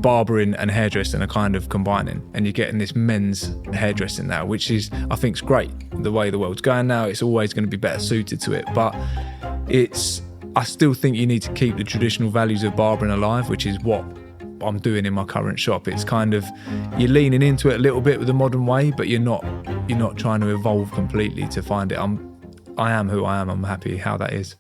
barbering and hairdressing are kind of combining, and you're getting this men's hairdressing now, which is, I think, is great. The way the world's going now, it's always going to be better suited to it. But I still think you need to keep the traditional values of barbering alive, which is what I'm doing in my current shop. It's kind of, you're leaning into it a little bit with the modern way, but you're not trying to evolve completely to find it. I am who I am. I'm happy how that is.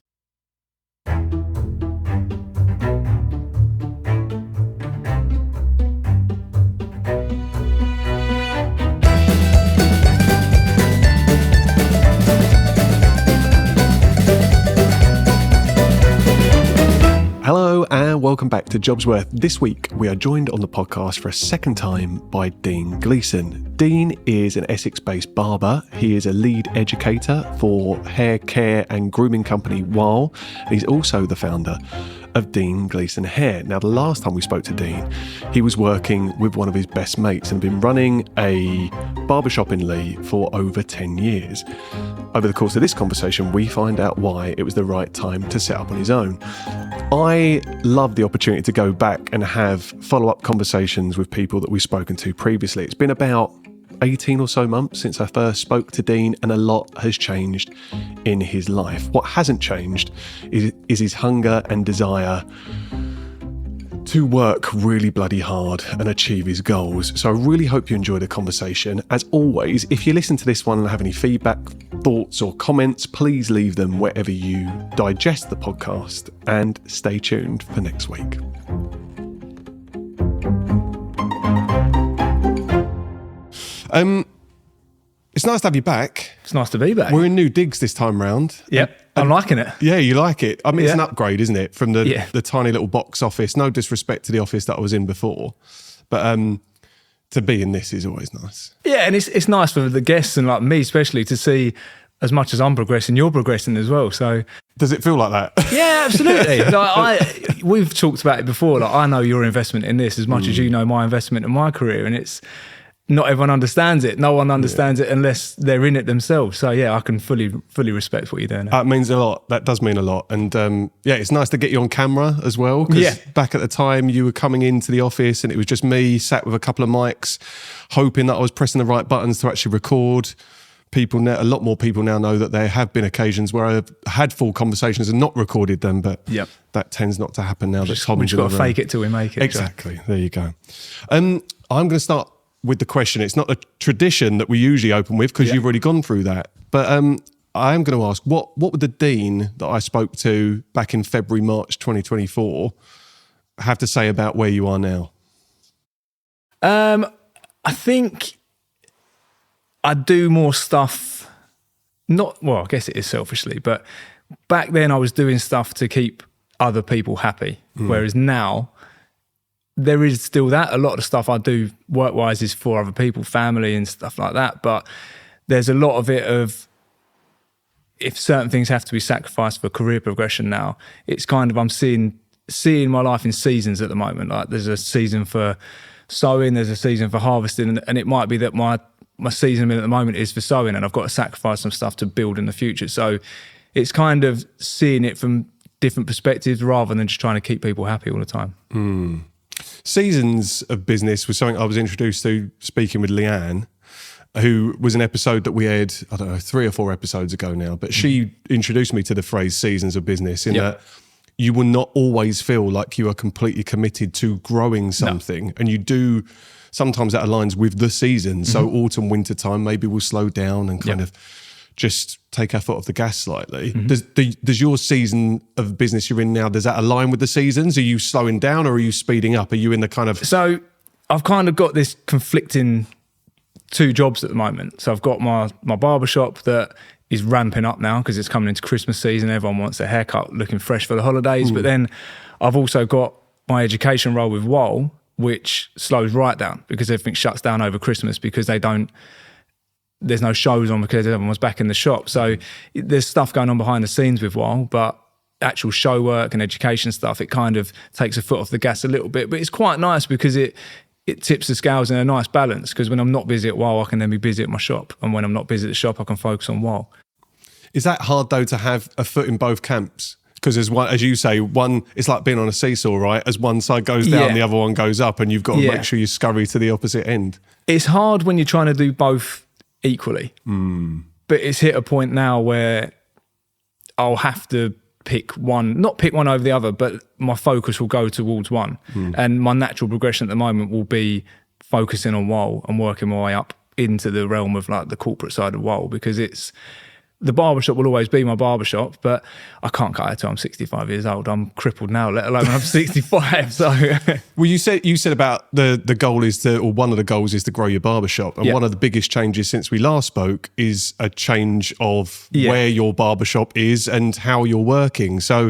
Hello and welcome back to JobsWorth. This week we are joined on the podcast for a second time by Dean Gleeson. Dean is an Essex-based barber. He is a lead educator for haircare and grooming company WAHL. And he's also the founder of Dean Gleeson Hair. Now, the last time we spoke to Dean, he was working with one of his best mates and been running a barbershop in Lee for over 10 years. Over the course of this conversation, we find out why it was the right time to set up on his own. I love the opportunity to go back and have follow-up conversations with people that we've spoken to previously. It's been about 18 or so months since I first spoke to Dean, and a lot has changed in his life. What hasn't changed is his hunger and desire to work really bloody hard and achieve his goals. So I really hope you enjoyed the conversation. As always, if you listen to this one and have any feedback, thoughts or comments, please leave them wherever you digest the podcast, and stay tuned for next week. It's nice to have you back. It's nice to be back. We're in new digs this time round. Yep, I'm liking it. Yeah, you like it. I mean, it's an upgrade, isn't it? From the tiny little box office. No disrespect to the office that I was in before, but to be in this is always nice. Yeah, and it's nice for the guests and like me especially to see as much as I'm progressing, you're progressing as well. So does it feel like that? Yeah, absolutely. We've talked about it before. Like, I know your investment in this as much as you know my investment in my career, and it's not everyone understands it. No one understands it unless they're in it themselves. So yeah, I can fully respect what you're doing. That means a lot. That does mean a lot. And it's nice to get you on camera as well. Because back at the time you were coming into the office and it was just me sat with a couple of mics, hoping that I was pressing the right buttons to actually record. A lot more people now know that there have been occasions where I've had full conversations and not recorded them, but that tends not to happen now. We've got to fake it till we make it. Exactly. So. There you go. I'm going to start with the question. It's not a tradition that we usually open with because you've already gone through that. But I am going to ask, what would the Dean that I spoke to back in February, March 2024 have to say about where you are now? I think I do more stuff, I guess it is selfishly, but back then I was doing stuff to keep other people happy. Whereas now, there is still that. A lot of the stuff I do work-wise is for other people, family and stuff like that. But there's a lot of it of, if certain things have to be sacrificed for career progression now, it's kind of, I'm seeing my life in seasons at the moment. Like there's a season for sowing, there's a season for harvesting, and it might be that my season at the moment is for sowing and I've got to sacrifice some stuff to build in the future. So it's kind of seeing it from different perspectives rather than just trying to keep people happy all the time. Seasons of business was something I was introduced to speaking with Leanne, who was an episode that we had, 3 or 4 episodes ago now, but she introduced me to the phrase seasons of business in that you will not always feel like you are completely committed to growing something. And you do, sometimes that aligns with the season. So autumn, winter time, maybe we'll slow down and kind of just take our foot off the gas slightly. Does your season of business you're in now, does that align with the seasons? Are you slowing down or are you speeding up? Are you in the kind of... So I've kind of got this conflicting 2 jobs at the moment. So I've got my barbershop that is ramping up now because it's coming into Christmas season. Everyone wants their haircut looking fresh for the holidays. But then I've also got my education role with WAHL, which slows right down because everything shuts down over Christmas because there's no shows on because everyone's back in the shop. So there's stuff going on behind the scenes with WAHL, but actual show work and education stuff, it kind of takes a foot off the gas a little bit. But it's quite nice because it tips the scales in a nice balance, because when I'm not busy at WAHL, I can then be busy at my shop. And when I'm not busy at the shop, I can focus on WAHL. Is that hard though, to have a foot in both camps? Because as you say, it's like being on a seesaw, right? As one side goes down, the other one goes up, and you've got to make sure you scurry to the opposite end. It's hard when you're trying to do both equally. But it's hit a point now where I'll have to not pick one over the other, but my focus will go towards one. And my natural progression at the moment will be focusing on WAHL and working my way up into the realm of like the corporate side of WAHL, because the barbershop will always be my barbershop, but I can't cut it till I'm 65 years old. I'm crippled now, let alone I'm 65. So, well, you said about the goal is or one of the goals is to grow your barbershop, and one of the biggest changes since we last spoke is a change of where your barbershop is and how you're working. So,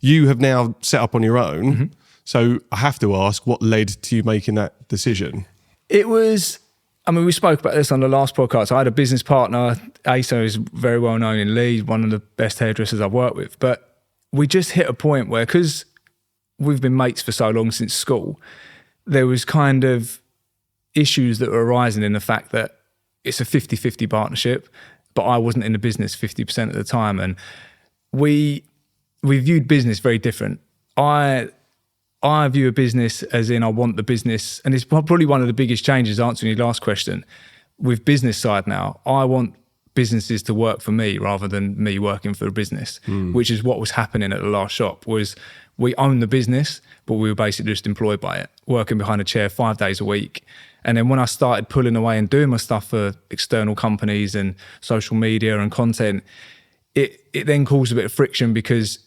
you have now set up on your own. So, I have to ask, what led to you making that decision? It was. I mean, we spoke about this on the last podcast. I had a business partner, Asa, who's very well known in Leeds, one of the best hairdressers I've worked with. But we just hit a point where, because we've been mates for so long since school, there was kind of issues that were arising in the fact that it's a 50-50 partnership, but I wasn't in the business 50% of the time. And we viewed business very different. I view a business as in I want the business, and it's probably one of the biggest changes, answering your last question, with business side now. I want businesses to work for me rather than me working for a business, which is what was happening at the last shop. Was we owned the business, but we were basically just employed by it, working behind a chair 5 days a week. And then when I started pulling away and doing my stuff for external companies and social media and content, it then caused a bit of friction, because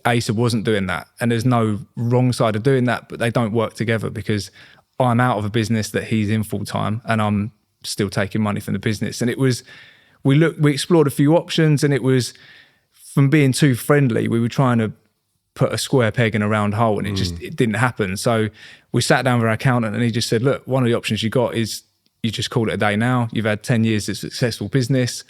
Asa wasn't doing that, and there's no wrong side of doing that, but they don't work together, because I'm out of a business that he's in full time and I'm still taking money from the business. And it was, we explored a few options, and it was, from being too friendly, we were trying to put a square peg in a round hole, and it didn't happen. So we sat down with our accountant, and he just said, look, one of the options you got is you just call it a day now. You've had 10 years of successful business,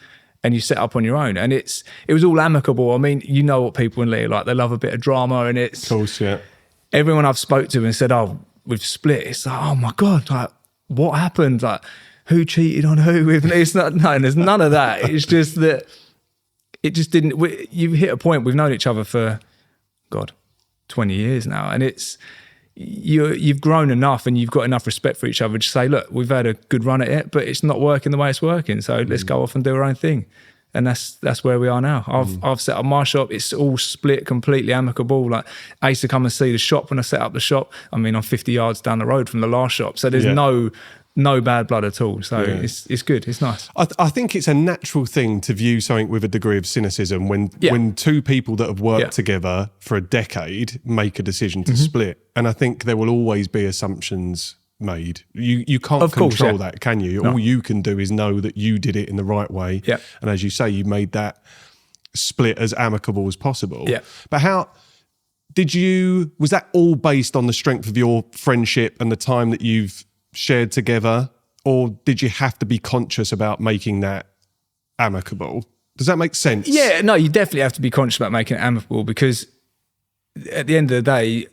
and you set up on your own. And it was all amicable. I mean, you know what people in Lee are like. They love a bit of drama, and it's... Of course, yeah. Everyone I've spoke to and said, oh, we've split. It's like, oh my God, like, what happened? Like, who cheated on who? It's not, no, there's none of that. It's just that it just didn't... You've hit a point, we've known each other for, 20 years now. And you've grown enough, and you've got enough respect for each other to say, look, we've had a good run at it, but it's not working the way it's working. So let's go off and do our own thing. And that's where we are now. I've set up my shop. It's all split, completely amicable. Like, I used to come and see the shop when I set up the shop. I mean, I'm 50 yards down the road from the last shop. So there's no bad blood at all. So it's good. It's nice. I think it's a natural thing to view something with a degree of cynicism when two people that have worked together for a decade make a decision to split. And I think there will always be assumptions made. You can't control that, can you? No. All you can do is know that you did it in the right way. Yeah. And as you say, you made that split as amicable as possible. Yeah. But how was that all based on the strength of your friendship and the time that you've shared together, or did you have to be conscious about making that amicable? Does that make sense? Yeah, no, you definitely have to be conscious about making it amicable, because at the end of the day,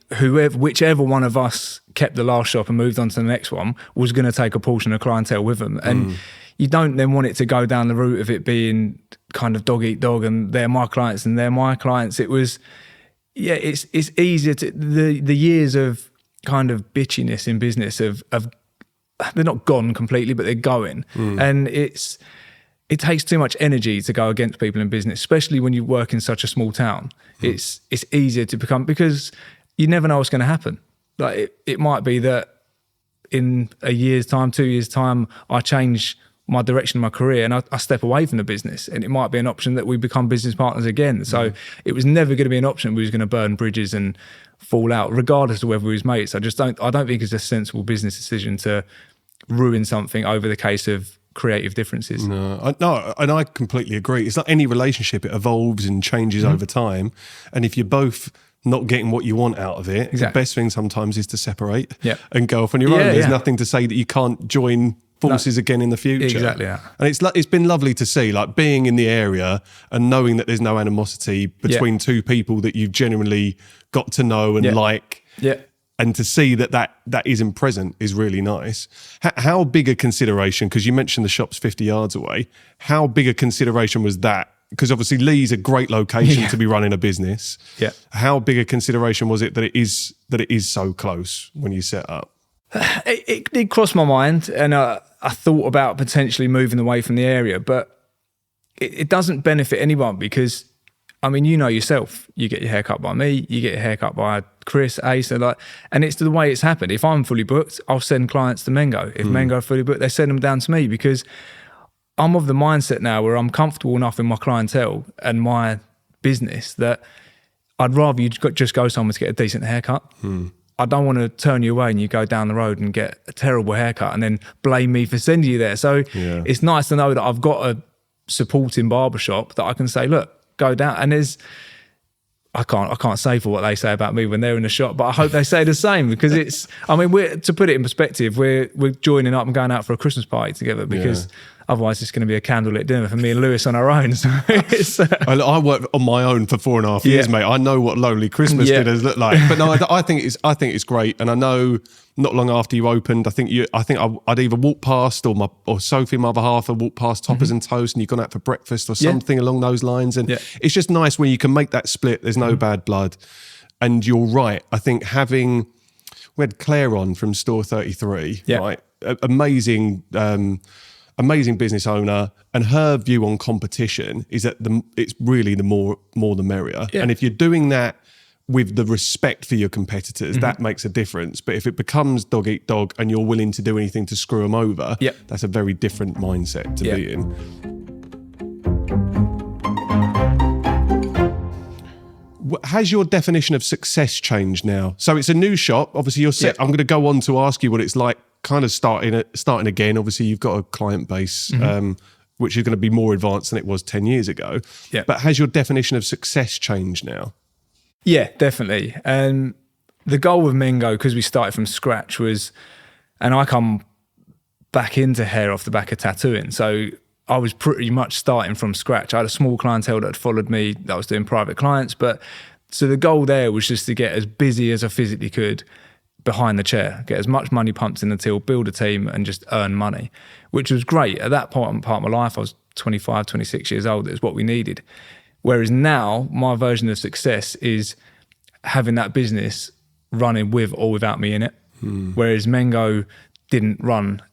whichever one of us kept the last shop and moved on to the next one was going to take a portion of clientele with them. And you don't then want it to go down the route of it being kind of dog eat dog, and they're my clients and they're my clients. It was, it's easier to, the years of kind of bitchiness in business of they're not gone completely, but they're going. And it takes too much energy to go against people in business, especially when you work in such a small town. It's easier to become, because you never know what's going to happen. Like it might be that in a year's time, 2 years' time, I change my direction of my career and I step away from the business, and it might be an option that we become business partners again. So it was never going to be an option we was going to burn bridges and fall out, regardless of whether we was mates. I don't think it's a sensible business decision to ruin something over the case of creative differences. No, and I completely agree. It's like any relationship, it evolves and changes over time. And if you're both not getting what you want out of it, the best thing sometimes is to separate and go off on your own. There's nothing to say that you can't join forces again in the future. Exactly. Yeah. And it's been lovely to see, like, being in the area and knowing that there's no animosity between two people that you've genuinely got to know and like. Yeah. And to see that isn't present is really nice. How big a consideration, because you mentioned the shop's 50 yards away, how big a consideration was that because obviously Lee's a great location to be running a business. Yeah. How big a consideration was it that it is so close when you set up? It did cross my mind, and I thought about potentially moving away from the area, but it doesn't benefit anyone because, I mean, you know yourself, you get your hair cut by me, you get your hair cut by Chris, Ace, and it's the way it's happened. If I'm fully booked, I'll send clients to Mengo. If Mengo are fully booked, they send them down to me because I'm of the mindset now where I'm comfortable enough in my clientele and my business that I'd rather you just go somewhere to get a decent haircut. I don't want to turn you away and you go down the road and get a terrible haircut and then blame me for sending you there. So it's nice to know that I've got a supporting barbershop that I can say, look, go down. And I can't say for what they say about me when they're in the shop, but I hope they say the same because it's, I mean, to put it in perspective, we're joining up and going out for a Christmas party together because otherwise it's going to be a candlelit dinner for me and Lewis on our own. So I worked on my own for 4.5 years, mate. I know what lonely Christmas dinners look like. But no, I think it's great. And I know not long after you opened, I think I'd either walk past or Sophie, my other half, would walk past Toppers and Toast, and you've gone out for breakfast or something along those lines. And it's just nice when you can make that split. There's no bad blood. And you're right. I think we had Claire on from Store 33, right? Amazing business owner, and her view on competition is that it's really the more the merrier. And if you're doing that with the respect for your competitors, that makes a difference. But if it becomes dog eat dog and you're willing to do anything to screw them over, that's a very different mindset to be in. Has your definition of success changed now? So it's a new shop. Obviously, you're set. I'm going to go on to ask you what it's like kind of starting again. Obviously, you've got a client base, which is going to be more advanced than it was 10 years ago. But has your definition of success changed now? Yeah, definitely. And the goal with Mengo, because we started from scratch, was, and I come back into hair off the back of tattooing. So I was pretty much starting from scratch. I had a small clientele that had followed me, that I was doing private clients. But so the goal there was just to get as busy as I physically could behind the chair, get as much money pumped in the till, build a team and just earn money, which was great. At that part of my life, I was 25, 26 years old. It was what we needed. Whereas now, my version of success is having that business running with or without me in it. Whereas Mengo didn't run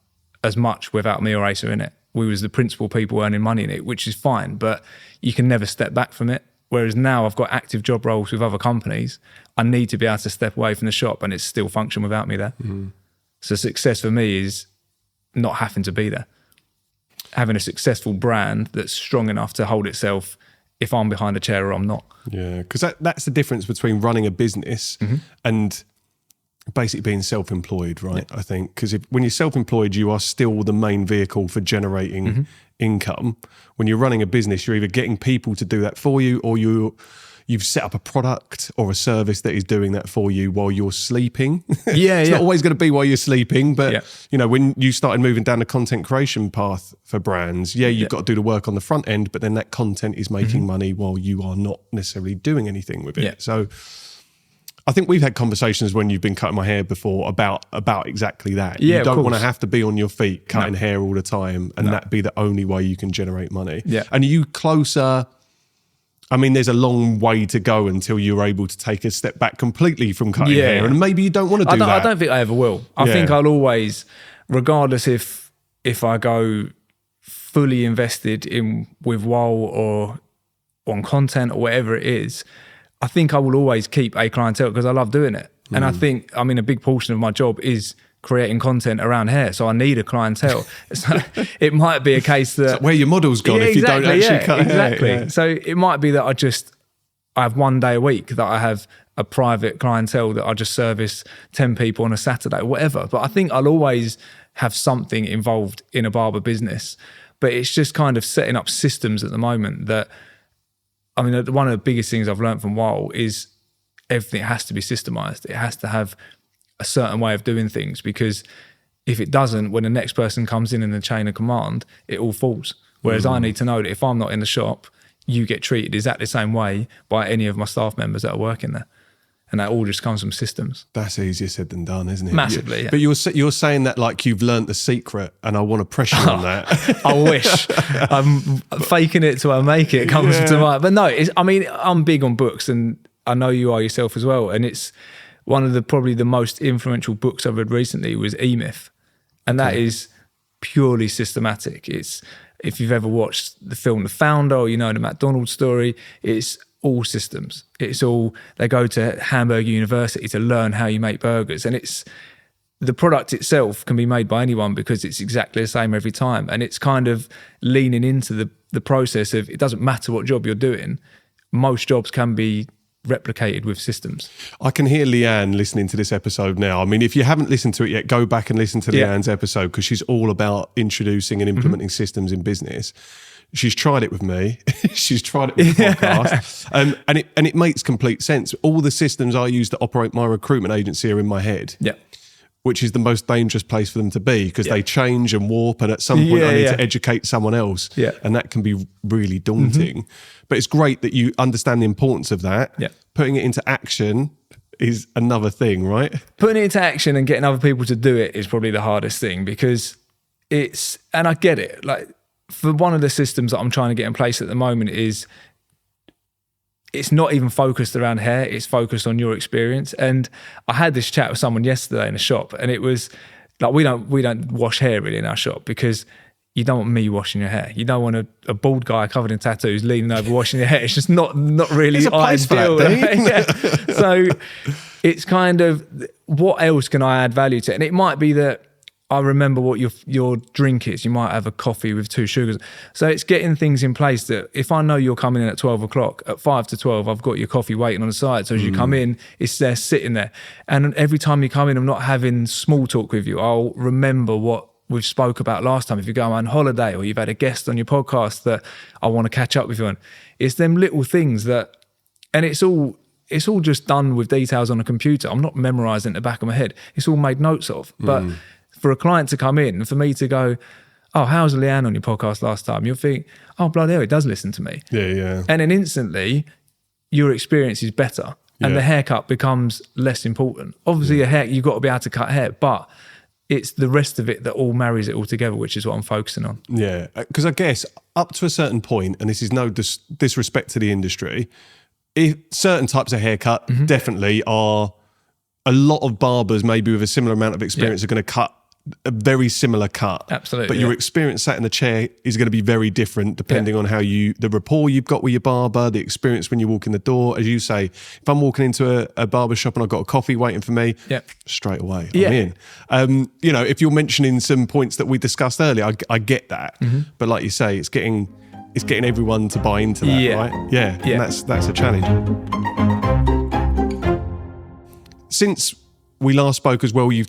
as much without me or Asa in it. We was the principal people earning money in it, which is fine, but you can never step back from it. Whereas now I've got active job roles with other companies. I need to be able to step away from the shop and it's still function without me there. So success for me is not having to be there. Having a successful brand that's strong enough to hold itself if I'm behind a chair or I'm not. Yeah, because that's the difference between running a business and basically being self-employed, right? I think because when you're self-employed, you are still the main vehicle for generating income. When you're running a business, you're either getting people to do that for you, or you've set up a product or a service that is doing that for you while you're sleeping. It's not always going to be while you're sleeping, but you know, when you started moving down the content creation path for brands, you've got to do the work on the front end, but then that content is making money while you are not necessarily doing anything with it. So I think we've had conversations when you've been cutting my hair before about exactly that. You don't want to have to be on your feet cutting hair all the time and that be the only way you can generate money. And are you closer? I mean, there's a long way to go until you're able to take a step back completely from cutting hair, and maybe you don't want to do that. I don't think I ever will. I think I'll always, regardless if I go fully invested with WAHL or on content or whatever it is, I think I will always keep a clientele because I love doing it. And I think, I mean, a big portion of my job is creating content around hair, so I need a clientele. So it might be a case that where your model's gone if you don't actually cut hair. So it might be that I have one day a week that I have a private clientele that I just service 10 people on a Saturday, whatever. But I think I'll always have something involved in a barber business. But it's just kind of setting up systems at the moment that, I mean, one of the biggest things I've learned from WAHL is everything has to be systemized. It has to have a certain way of doing things, because if it doesn't, when the next person comes in the chain of command, it all falls. Whereas I need to know that if I'm not in the shop, you get treated exactly the same way by any of my staff members that are working there. And that all just comes from systems. That's easier said than done, isn't it? Massively, yeah. But you're saying that like you've learnt the secret, and I want to pressure you on that. I wish. I'm faking it till I make it comes to mind. But no, I'm big on books, and I know you are yourself as well. And it's one of probably the most influential books I've read recently was E-Myth. And that is purely systematic. It's, if you've ever watched the film The Founder, or the McDonald's story, it's all systems. It's all, they go to Hamburg University to learn how you make burgers. And it's, the product itself can be made by anyone because it's exactly the same every time. And it's kind of leaning into the process of, it doesn't matter what job you're doing, most jobs can be replicated with systems. I can hear Leanne listening to this episode now. I mean, if you haven't listened to it yet, go back and listen to Leanne's episode, because she's all about introducing and implementing systems in business. She's tried it with me. She's tried it with the podcast. And it makes complete sense. All the systems I use to operate my recruitment agency are in my head. Yeah. Which is the most dangerous place for them to be, because they change and warp, and at some point I need to educate someone else. Yeah. And that can be really daunting. But it's great that you understand the importance of that. Yeah. Putting it into action is another thing, right? Putting it into action and getting other people to do it is probably the hardest thing, because it's, and I get it, like, for one of the systems that I'm trying to get in place at the moment is, it's not even focused around hair, it's focused on your experience. And I had this chat with someone yesterday in a shop, and it was like, we don't wash hair really in our shop, because you don't want me washing your hair. You don't want a bald guy covered in tattoos leaning over washing your hair. It's just not really There's a place ideal. for that, Dean. So it's kind of, what else can I add value to? And it might be that I remember what your drink is. You might have a coffee with 2 sugars. So it's getting things in place that if I know you're coming in at 12 o'clock, at 5 to 12, I've got your coffee waiting on the side. So as you come in, it's there sitting there. And every time you come in, I'm not having small talk with you. I'll remember what we've spoke about last time. If you go on holiday or you've had a guest on your podcast that I want to catch up with you on, it's them little things that, and it's all just done with details on a computer. I'm not memorizing it in the back of my head. It's all made notes of. But for a client to come in and for me to go, oh, how's Leanne on your podcast last time? You'll think, oh, bloody hell, he does listen to me. Yeah. And then instantly your experience is better and the haircut becomes less important. Obviously you've got to be able to cut hair, but it's the rest of it that all marries it all together, which is what I'm focusing on. Yeah, because I guess up to a certain point, and this is no disrespect to the industry, if certain types of haircut definitely are, a lot of barbers maybe with a similar amount of experience are going to cut a very similar cut. Absolutely. But your experience sat in the chair is going to be very different depending on how the rapport you've got with your barber, the experience when you walk in the door. As you say, if I'm walking into a barber shop and I've got a coffee waiting for me, straight away, I'm in. If you're mentioning some points that we discussed earlier, I get that. But like you say, it's getting everyone to buy into that, right? Yeah. And that's a challenge. Since we last spoke as well, you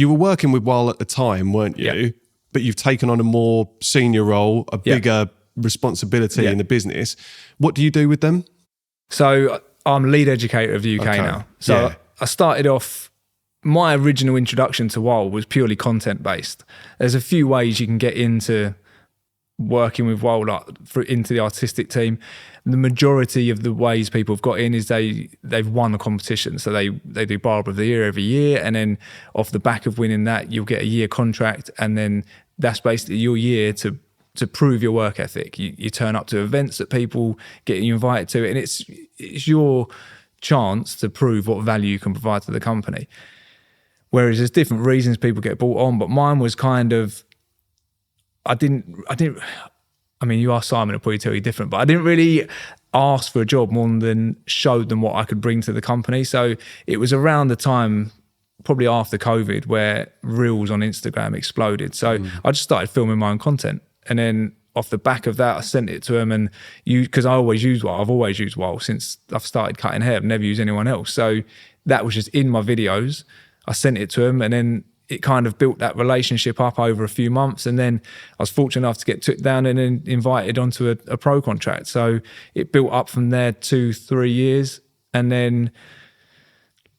were working with WAHL at the time, weren't you? Yeah. But you've taken on a more senior role, a bigger responsibility in the business. What do you do with them? So I'm lead educator of the UK now. So I started off, my original introduction to WAHL was purely content based. There's a few ways you can get into working with WAHL into the artistic team. The majority of the ways people have got in is they've won a competition. So they do Barber of the Year every year, and then off the back of winning that, you'll get a year contract, and then that's basically your year to prove your work ethic. You turn up to events that people get you invited to, and it's your chance to prove what value you can provide to the company. Whereas there's different reasons people get brought on, but mine was kind of, I mean, you ask Simon, he'll probably tell you different, but I didn't really ask for a job more than showed them what I could bring to the company. So it was around the time, probably after COVID, where Reels on Instagram exploded. So I just started filming my own content. And then off the back of that, I sent it to him, and because I always use WAHL. I've always used WAHL since I've started cutting hair. I've never used anyone else. So that was just in my videos. I sent it to him, and then it kind of built that relationship up over a few months. And then I was fortunate enough to get took down and then invited onto a pro contract. So it built up from there 2-3 years. And then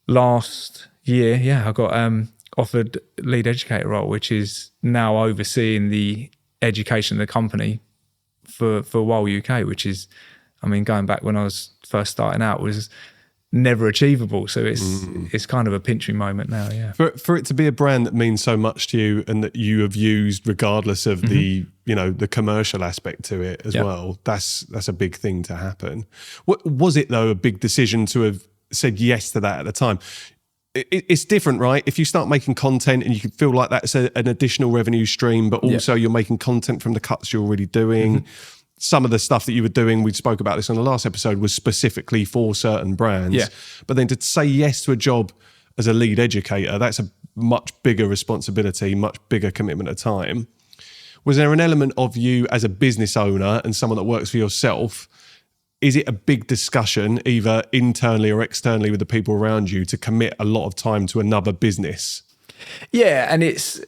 last year, I got offered lead educator role, which is now overseeing the education of the company for WAHL UK, which is, I mean, going back when I was first starting out, was never achievable. So it's kind of a pinch me moment now. Yeah. For it to be a brand that means so much to you and that you have used regardless of the, the commercial aspect to it as well, that's a big thing to happen. What was it though, a big decision to have said yes to that at the time? It's different, right? If you start making content and you can feel like that's an additional revenue stream, but also you're making content from the cuts you're already doing. Some of the stuff that you were doing, we spoke about this on the last episode, was specifically for certain brands. Yeah. But then to say yes to a job as a lead educator, that's a much bigger responsibility, much bigger commitment of time. Was there an element of you as a business owner and someone that works for yourself, is it a big discussion either internally or externally with the people around you to commit a lot of time to another business? Yeah, and it's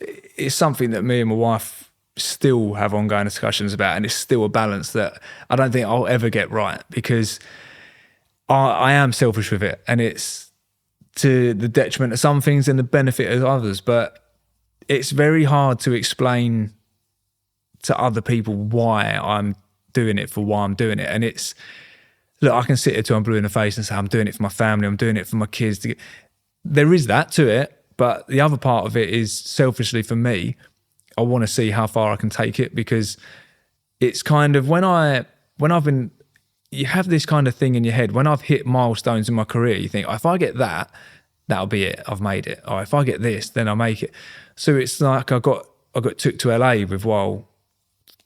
something that me and my wife still have ongoing discussions about, and it's still a balance that I don't think I'll ever get right, because I am selfish with it, and it's to the detriment of some things and the benefit of others. But it's very hard to explain to other people why I'm doing it, for why I'm doing it. And it's, look, I can sit here till I'm blue in the face and say I'm doing it for my family, I'm doing it for my kids. There is that to it, but the other part of it is selfishly for me. I want to see how far I can take it, because it's kind of you have this kind of thing in your head. When I've hit milestones in my career, you think, if I get that, that'll be it. I've made it. Or if I get this, then I'll make it. So it's like I got took to LA with WAHL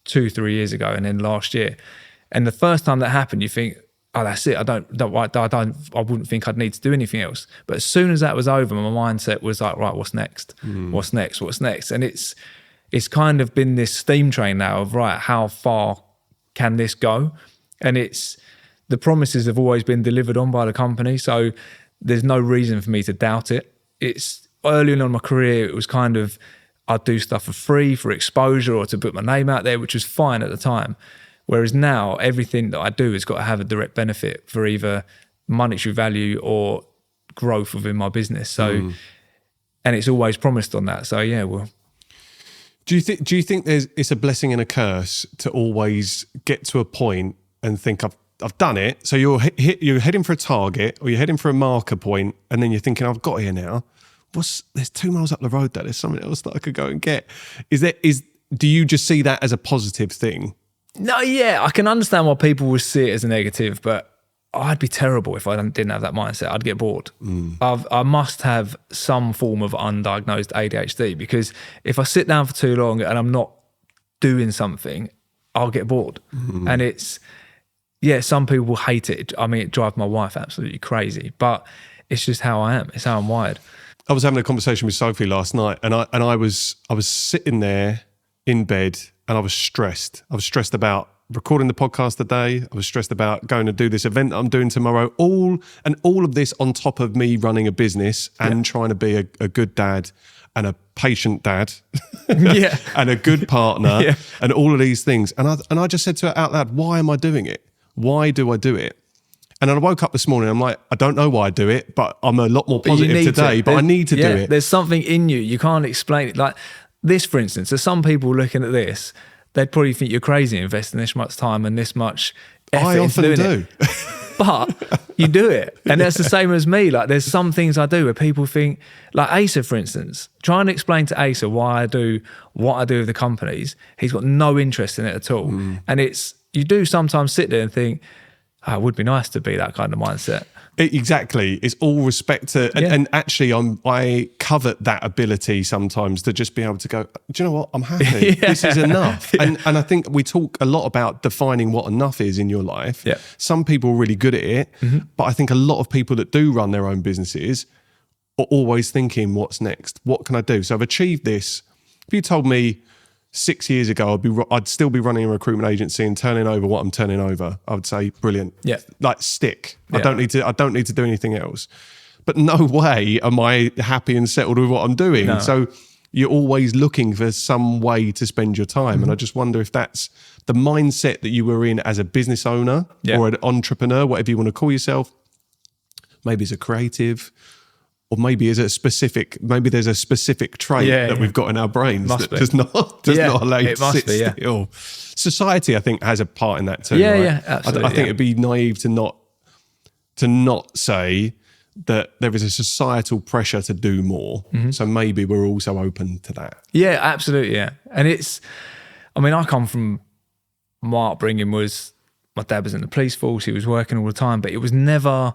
2-3 years ago, and then last year. And the first time that happened, you think, oh, that's it. I wouldn't think I'd need to do anything else. But as soon as that was over, my mindset was like, right, what's next? What's next? What's next? And it's kind of been this steam train now of, right, how far can this go? And the promises have always been delivered on by the company. So there's no reason for me to doubt it. It's early on in my career, it was kind of, I'd do stuff for free, for exposure, or to put my name out there, which was fine at the time. Whereas now everything that I do has got to have a direct benefit for either monetary value or growth within my business. So, and it's always promised on that. So yeah, well. Do you think it's a blessing and a curse to always get to a point and think I've done it? So you're heading for a target, or you're heading for a marker point, and then you're thinking, I've got here now. There's 2 miles up the road there. There's something else that I could go and get. Do you just see that as a positive thing? No, yeah, I can understand why people would see it as a negative, but I'd be terrible if I didn't have that mindset. I'd get bored. I must have some form of undiagnosed ADHD, because if I sit down for too long and I'm not doing something, I'll get bored. And some people will hate it. I mean, it drives my wife absolutely crazy, but it's just how I am. It's how I'm wired. I was having a conversation with Sophie last night, and I was sitting there in bed, and I was stressed. I was stressed about recording the podcast today. I was stressed about going to do this event that I'm doing tomorrow. All of this on top of me running a business and trying to be a good dad and a patient dad and a good partner and all of these things. And I just said to her out loud, why am I doing it? Why do I do it? And then I woke up this morning, I'm like, I don't know why I do it, but I'm a lot more positive today, but I need to do it. There's something in you. You can't explain it. Like this, for instance, there's some people looking at this, they'd probably think you're crazy investing this much time and this much effort into doing it. But you do it. And that's the same as me. Like there's some things I do where people think, like Asa, for instance, trying to explain to Asa why I do what I do with the companies, he's got no interest in it at all. And you do sometimes sit there and think, it would be nice to be that kind of mindset. Exactly. It's all respect to, and actually I covet that ability sometimes to just be able to go, do you know what? I'm happy. This is enough. And I think we talk a lot about defining what enough is in your life. Some people are really good at it, but I think a lot of people that do run their own businesses are always thinking, what's next? What can I do? So I've achieved this. If you told me 6 years ago, I'd still be running a recruitment agency and turning over what I'm turning over, I would say, brilliant. Like stick. I don't need to do anything else. But no way am I happy and settled with what I'm doing. No. So you're always looking for some way to spend your time. And I just wonder if that's the mindset that you were in as a business owner or an entrepreneur, whatever you want to call yourself. Maybe as a creative, or maybe there's a specific trait that we've got in our brains does not allow you to sit still. Society, I think, has a part in that too. Right? Absolutely. I think it'd be naive to not to not say that there is a societal pressure to do more. So maybe we're also open to that. Yeah, absolutely. Yeah. And I come from, my upbringing was, my dad was in the police force. He was working all the time, but it was never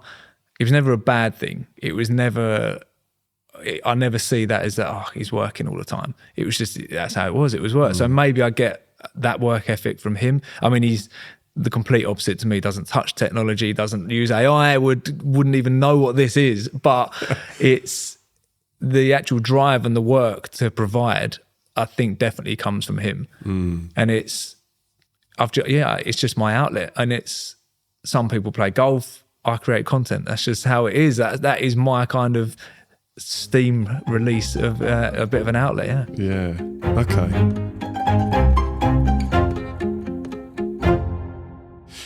a bad thing. It was never, I never see that as that, oh, he's working all the time. It was just, that's how it was. It was work. So maybe I get that work ethic from him. I mean, he's the complete opposite to me, doesn't touch technology, doesn't use AI, wouldn't even know what this is, but it's the actual drive and the work to provide, I think definitely comes from him. And it's just my outlet. And it's, some people play golf, I create content. That's just how it is. That is my kind of steam release of a bit of an outlet. Yeah. Okay.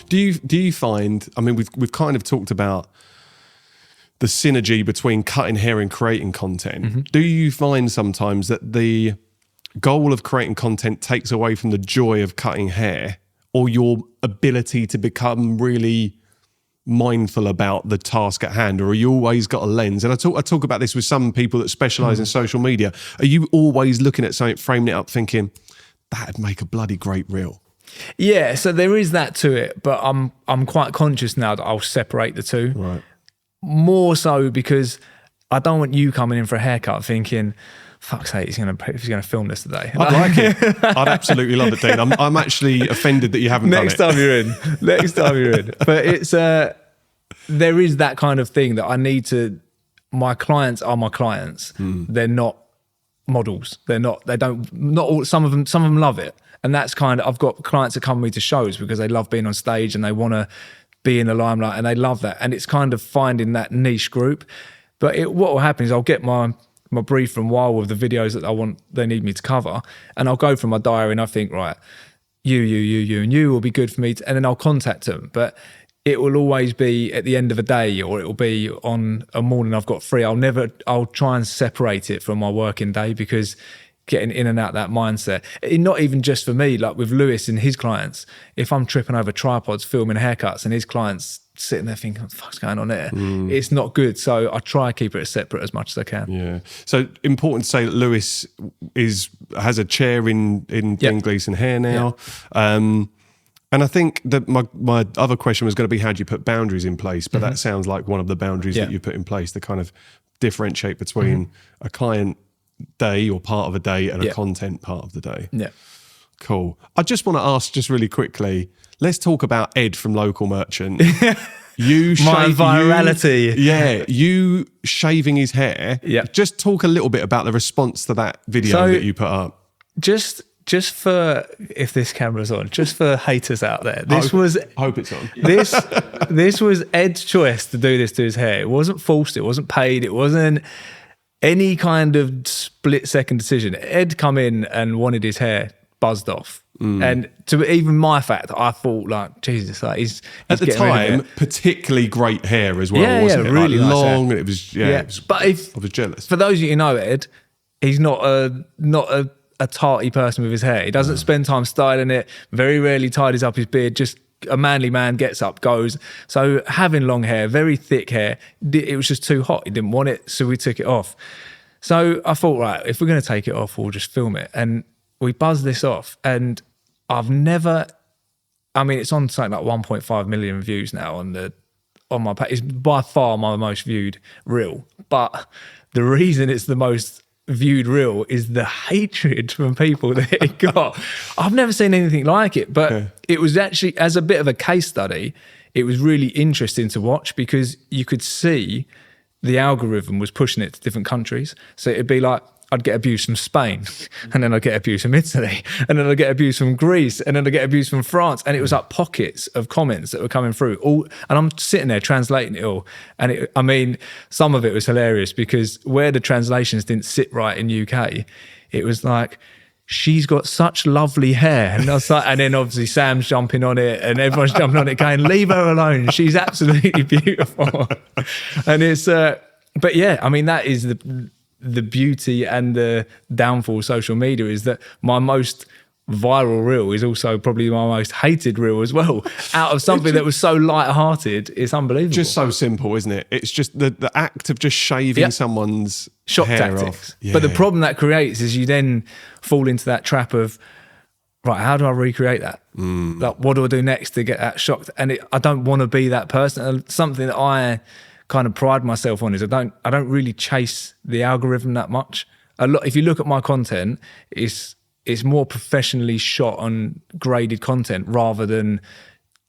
Do you find, I mean, we've kind of talked about the synergy between cutting hair and creating content. Do you find sometimes that the goal of creating content takes away from the joy of cutting hair, or your ability to become really mindful about the task at hand, or are you always got a lens? And I talk about this with some people that specialize in social media. Are you always looking at something, framing it up, thinking that'd make a bloody great reel? Yeah, so there is that to it, but I'm quite conscious now that I'll separate the two. Right. More so because I don't want you coming in for a haircut thinking, fuck's sake, he's gonna film this today. I'd like it. I'd absolutely love it, Dean. I'm actually offended that you haven't done it. Next time you're in. But it's there is that kind of thing that I need to. My clients are my clients. They're not models. Not all. Some of them love it. And that's kind of, I've got clients that come with me to shows because they love being on stage and they want to be in the limelight and they love that. And it's kind of finding that niche group. But what will happen is I'll get my brief from WAHL with the videos that they need me to cover. And I'll go through my diary and I think, right, you, and you will be good for me. And then I'll contact them. But it will always be at the end of a day, or it will be on a morning I've got free. I'll try and separate it from my working day, because getting in and out that mindset, not even just for me, like with Lewis and his clients, if I'm tripping over tripods filming haircuts and his clients sitting there thinking, what the fuck's going on there? It's not good. So I try to keep it separate as much as I can. Yeah. So important to say that Lewis has a chair in Dean Gleeson Hair now. And I think that my other question was going to be, how do you put boundaries in place? But that sounds like one of the boundaries that you put in place to kind of differentiate between a client day or part of a day and a content part of the day. Yeah. Cool. I just want to ask just really quickly, let's talk about Ed from Local Merchant. My virality. You shaving his hair. Yeah. Just talk a little bit about the response to that video that you put up. Just for, if this camera's on, just for haters out there, I hope it's on. This was Ed's choice to do this to his hair. It wasn't forced, it wasn't paid, it wasn't any kind of split-second decision. Ed come in and wanted his hair buzzed off. And to even my fact, I thought, like, Jesus, like he's at the time particularly great hair as well, wasn't it? Really like nice long, hair. and it was. But I was jealous. For those of you who know Ed, he's not a tarty person with his hair. He doesn't spend time styling it. Very rarely tidies up his beard. Just a manly man, gets up, goes. So having long hair, very thick hair, it was just too hot. He didn't want it, so we took it off. So I thought, right, if we're going to take it off, we'll just film it. And we buzzed this off. And it's on something like 1.5 million views now on my page. It's by far my most viewed reel. But the reason it's the most viewed reel is the hatred from people that it got. I've never seen anything like it, but it was actually, as a bit of a case study, it was really interesting to watch, because you could see the algorithm was pushing it to different countries. So it'd be like, I'd get abuse from Spain, and then I'd get abuse from Italy, and then I'd get abuse from Greece, and then I'd get abuse from France. And it was like pockets of comments that were coming through. And I'm sitting there translating it all. And some of it was hilarious, because where the translations didn't sit right in UK, it was like, she's got such lovely hair. And I was like, and then obviously Sam's jumping on it and everyone's jumping on it going, leave her alone. She's absolutely beautiful. And it's, but yeah, I mean, that is the beauty and the downfall of social media, is that my most viral reel is also probably my most hated reel as well. Out of something that was so light-hearted, it's unbelievable. Just so simple, isn't it? It's just the act of just shaving someone's shock hair tactics. off. Yeah. But the problem that creates is you then fall into that trap of, right, how do I recreate that? Like, what do I do next to get that shocked? And I don't want to be that person. And something that I kind of pride myself on is I don't really chase the algorithm that much. If you look at my content, it's more professionally shot on graded content rather than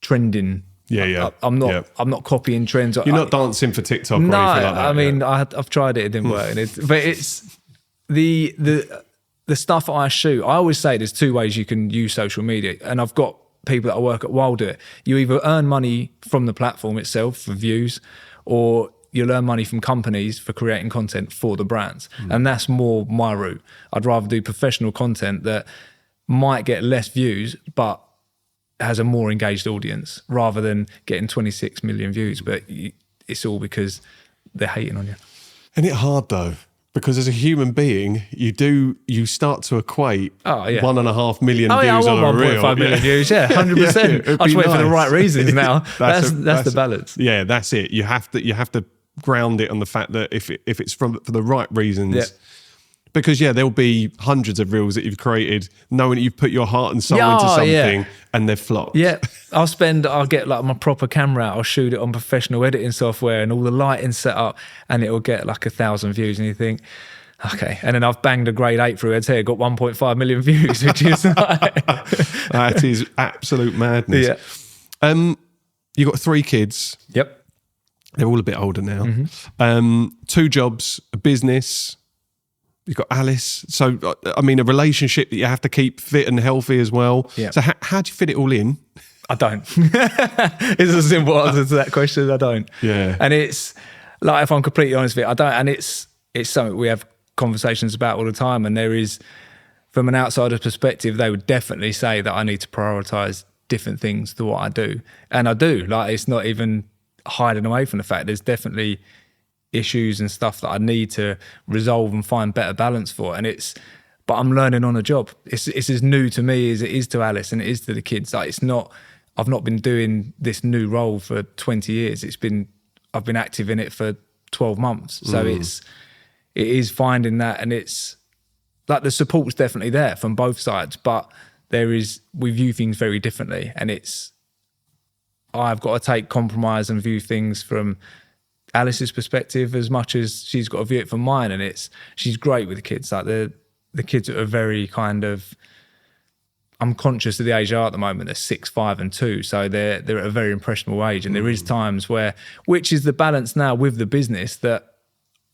trending. Yeah. I'm not copying trends. You're not dancing for TikTok or anything like that. I mean, I've tried it didn't work. But it's the stuff I shoot. I always say there's two ways you can use social media, and I've got people that I work at WAHL do it. You either earn money from the platform itself for views, or you'll earn money from companies for creating content for the brands. And that's more my route. I'd rather do professional content that might get less views, but has a more engaged audience, rather than getting 26 million views. But it's all because they're hating on you. Isn't it hard though? Because as a human being, you start to equate 1.5 million views on a reel. 1.5 million views, 100%. I just wait for the right reasons now. that's the balance. Yeah, that's it. You have to ground it on the fact that if it's for the right reasons, because there'll be hundreds of reels that you've created knowing that you've put your heart and soul into something and they've flopped. Yeah, I'll get like my proper camera out, I'll shoot it on professional editing software and all the lighting set up, and it'll get like 1,000 views, and you think, okay, and then I've banged a grade 8 through Ed's hair, got 1.5 million views, which is like that is absolute madness. You got 3 kids. Yep. They're all a bit older now. 2 jobs, a business. You've got Alice. So, I mean, a relationship that you have to keep fit and healthy as well. Yeah. So how do you fit it all in? I don't. It's a simple answer to that question. I don't. Yeah. And it's like, if I'm completely honest with you, I don't. And it's something we have conversations about all the time. And there is, from an outsider's perspective, they would definitely say that I need to prioritise different things to what I do. And I do. Like, it's not even hiding away from the fact there's definitely issues and stuff that I need to resolve and find better balance for. And but I'm learning on the job. It's as new to me as it is to Alice and it is to the kids. Like, I've not been doing this new role for 20 years. I've been active in it for 12 months. So it is finding that, and it's like the support's definitely there from both sides, but we view things very differently, and I've got to take compromise and view things from Alice's perspective as much as she's got to view it from mine. And she's great with the kids. Like the kids are very kind of, I'm conscious of the age they are at the moment. They're 6, 5 and 2. So they're at a very impressionable age. And there is times which is the balance now with the business, that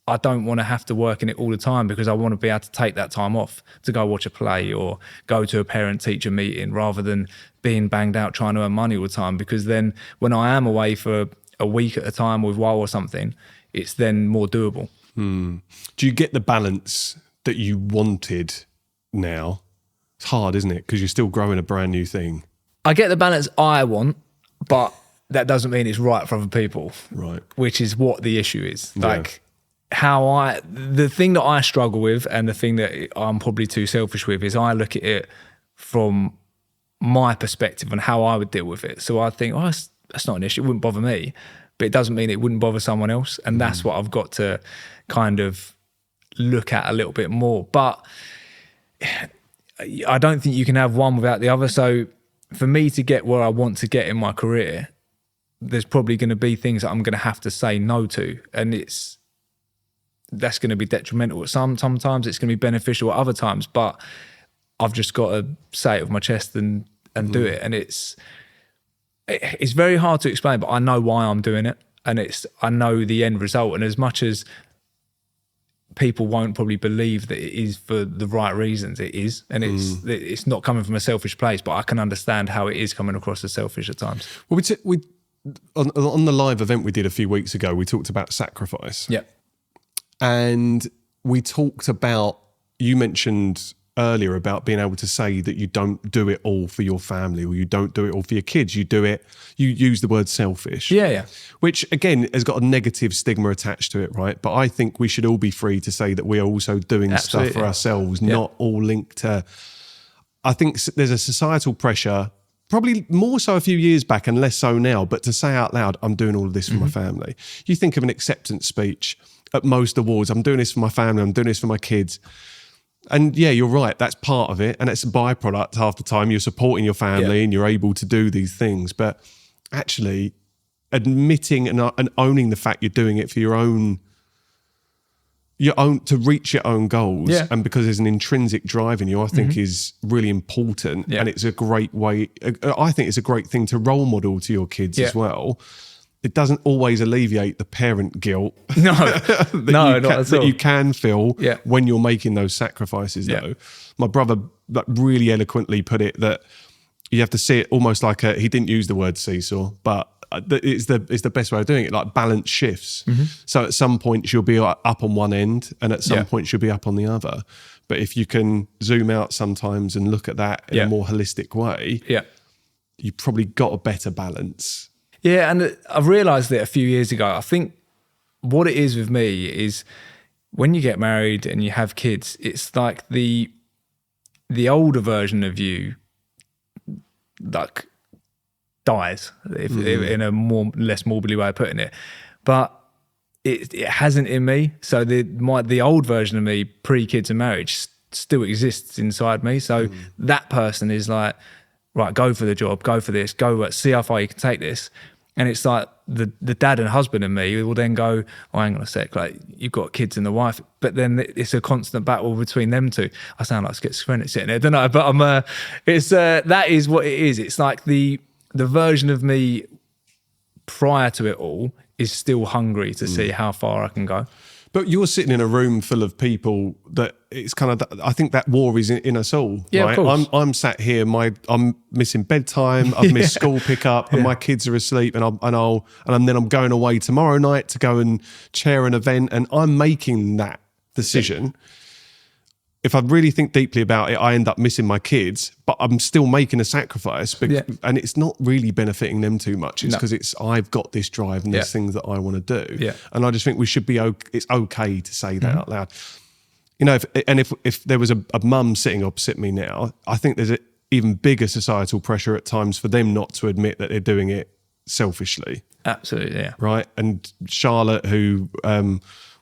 I don't want to have to work in it all the time, because I want to be able to take that time off to go watch a play or go to a parent-teacher meeting, rather than being banged out trying to earn money all the time. Because then when I am away for a week at a time with WAHL or something, it's then more doable. Do you get the balance that you wanted now? It's hard, isn't it? Because you're still growing a brand new thing. I get the balance I want, but that doesn't mean it's right for other people. Right. Which is what the issue is. Like, the thing that I struggle with, and the thing that I'm probably too selfish with, is I look at it from my perspective and how I would deal with it. So I think, that's not an issue. It wouldn't bother me, but it doesn't mean it wouldn't bother someone else. And that's what I've got to kind of look at a little bit more. But I don't think you can have one without the other. So for me to get where I want to get in my career, there's probably going to be things that I'm going to have to say no to. And that's going to be detrimental. Sometimes it's going to be beneficial at other times, but I've just got to say it with my chest and do it. And it's very hard to explain, but I know why I'm doing it, and I know the end result. And as much as people won't probably believe that it is for the right reasons, it is, and it's not coming from a selfish place, but I can understand how it is coming across as selfish at times. Well, on the live event we did a few weeks ago, we talked about sacrifice. Yeah. And we talked about, you mentioned earlier about being able to say that you don't do it all for your family, or you don't do it all for your kids. You use the word selfish. Yeah. Which again has got a negative stigma attached to it, right? But I think we should all be free to say that we are also doing stuff for ourselves, not all linked to I think there's a societal pressure, probably more so a few years back and less so now, but to say out loud, I'm doing all of this for my family. You think of an acceptance speech at most awards, I'm doing this for my family, I'm doing this for my kids. And yeah, you're right, that's part of it. And it's a byproduct half the time. You're supporting your family and you're able to do these things. But actually admitting and owning the fact you're doing it for your own, to reach your own goals, and because there's an intrinsic drive in you, I think is really important. And it's a great way, I think it's a great thing to role model to your kids as well. It doesn't always alleviate the parent guilt not at all. that you can feel when you're making those sacrifices though. My brother really eloquently put it that you have to see it almost like he didn't use the word seesaw, but it's the best way of doing it, like balance shifts. So at some point you'll be up on one end and at some point you'll be up on the other. But if you can zoom out sometimes and look at that in a more holistic way, you've probably got a better balance. Yeah, and I've realised that a few years ago. I think what it is with me is when you get married and you have kids, it's like the older version of you like dies, if in a less morbidly way of putting it. But it hasn't in me. So the old version of me pre-kids and marriage still exists inside me. So that person is like, right, go for the job, go for this, go see how far you can take this. And it's like the dad and husband in me will then go, oh, hang on a sec, like you've got kids and the wife, but then it's a constant battle between them two. I sound like schizophrenic sitting there, don't I? But I'm it's that is what it is. It's like the version of me prior to it all is still hungry to see how far I can go. But you're sitting in a room full of people that it's kind of, I think that war is in us all. Yeah, right? of course. I'm sat here, I'm missing bedtime, I've missed school pickup, and my kids are asleep, and then I'm going away tomorrow night to go and chair an event, and I'm making that decision. If I really think deeply about it, I end up missing my kids, but I'm still making a sacrifice, and it's not really benefiting them too much. It's because I've got this drive and there's things that I want to do. Yeah. And I just think we should be, it's okay to say that out loud. You know, if there was a mum sitting opposite me now, I think there's an even bigger societal pressure at times for them not to admit that they're doing it selfishly. Absolutely, yeah. Right? And Charlotte, who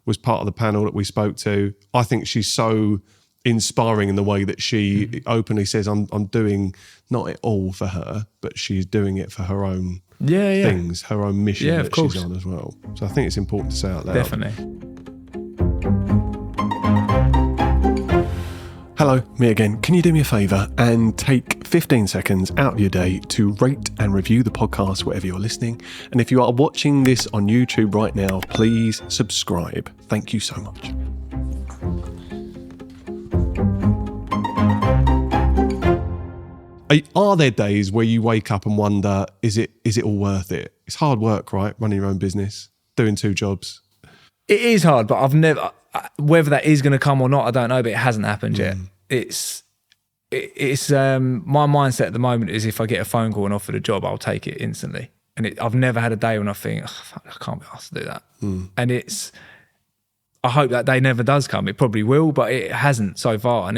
was part of the panel that we spoke to, I think she's so inspiring in the way that she openly says, I'm doing not it all for her, but she's doing it for her own things, her own mission that she's on as well. So I think it's important to say out loud. Definitely. Hello, me again. Can you do me a favour and take 15 seconds out of your day to rate and review the podcast wherever you're listening? And if you are watching this on YouTube right now, please subscribe. Thank you so much. Are there days where you wake up and wonder, is it all worth it? It's hard work, right? Running your own business, doing 2 jobs. It is hard, but I've never, whether that is going to come or not, I don't know, but it hasn't happened yet. It's my mindset at the moment is if I get a phone call and offered a job, I'll take it instantly. And I've never had a day when I think, oh, fuck, I can't be asked to do that. And I hope that day never does come. It probably will, but it hasn't so far. And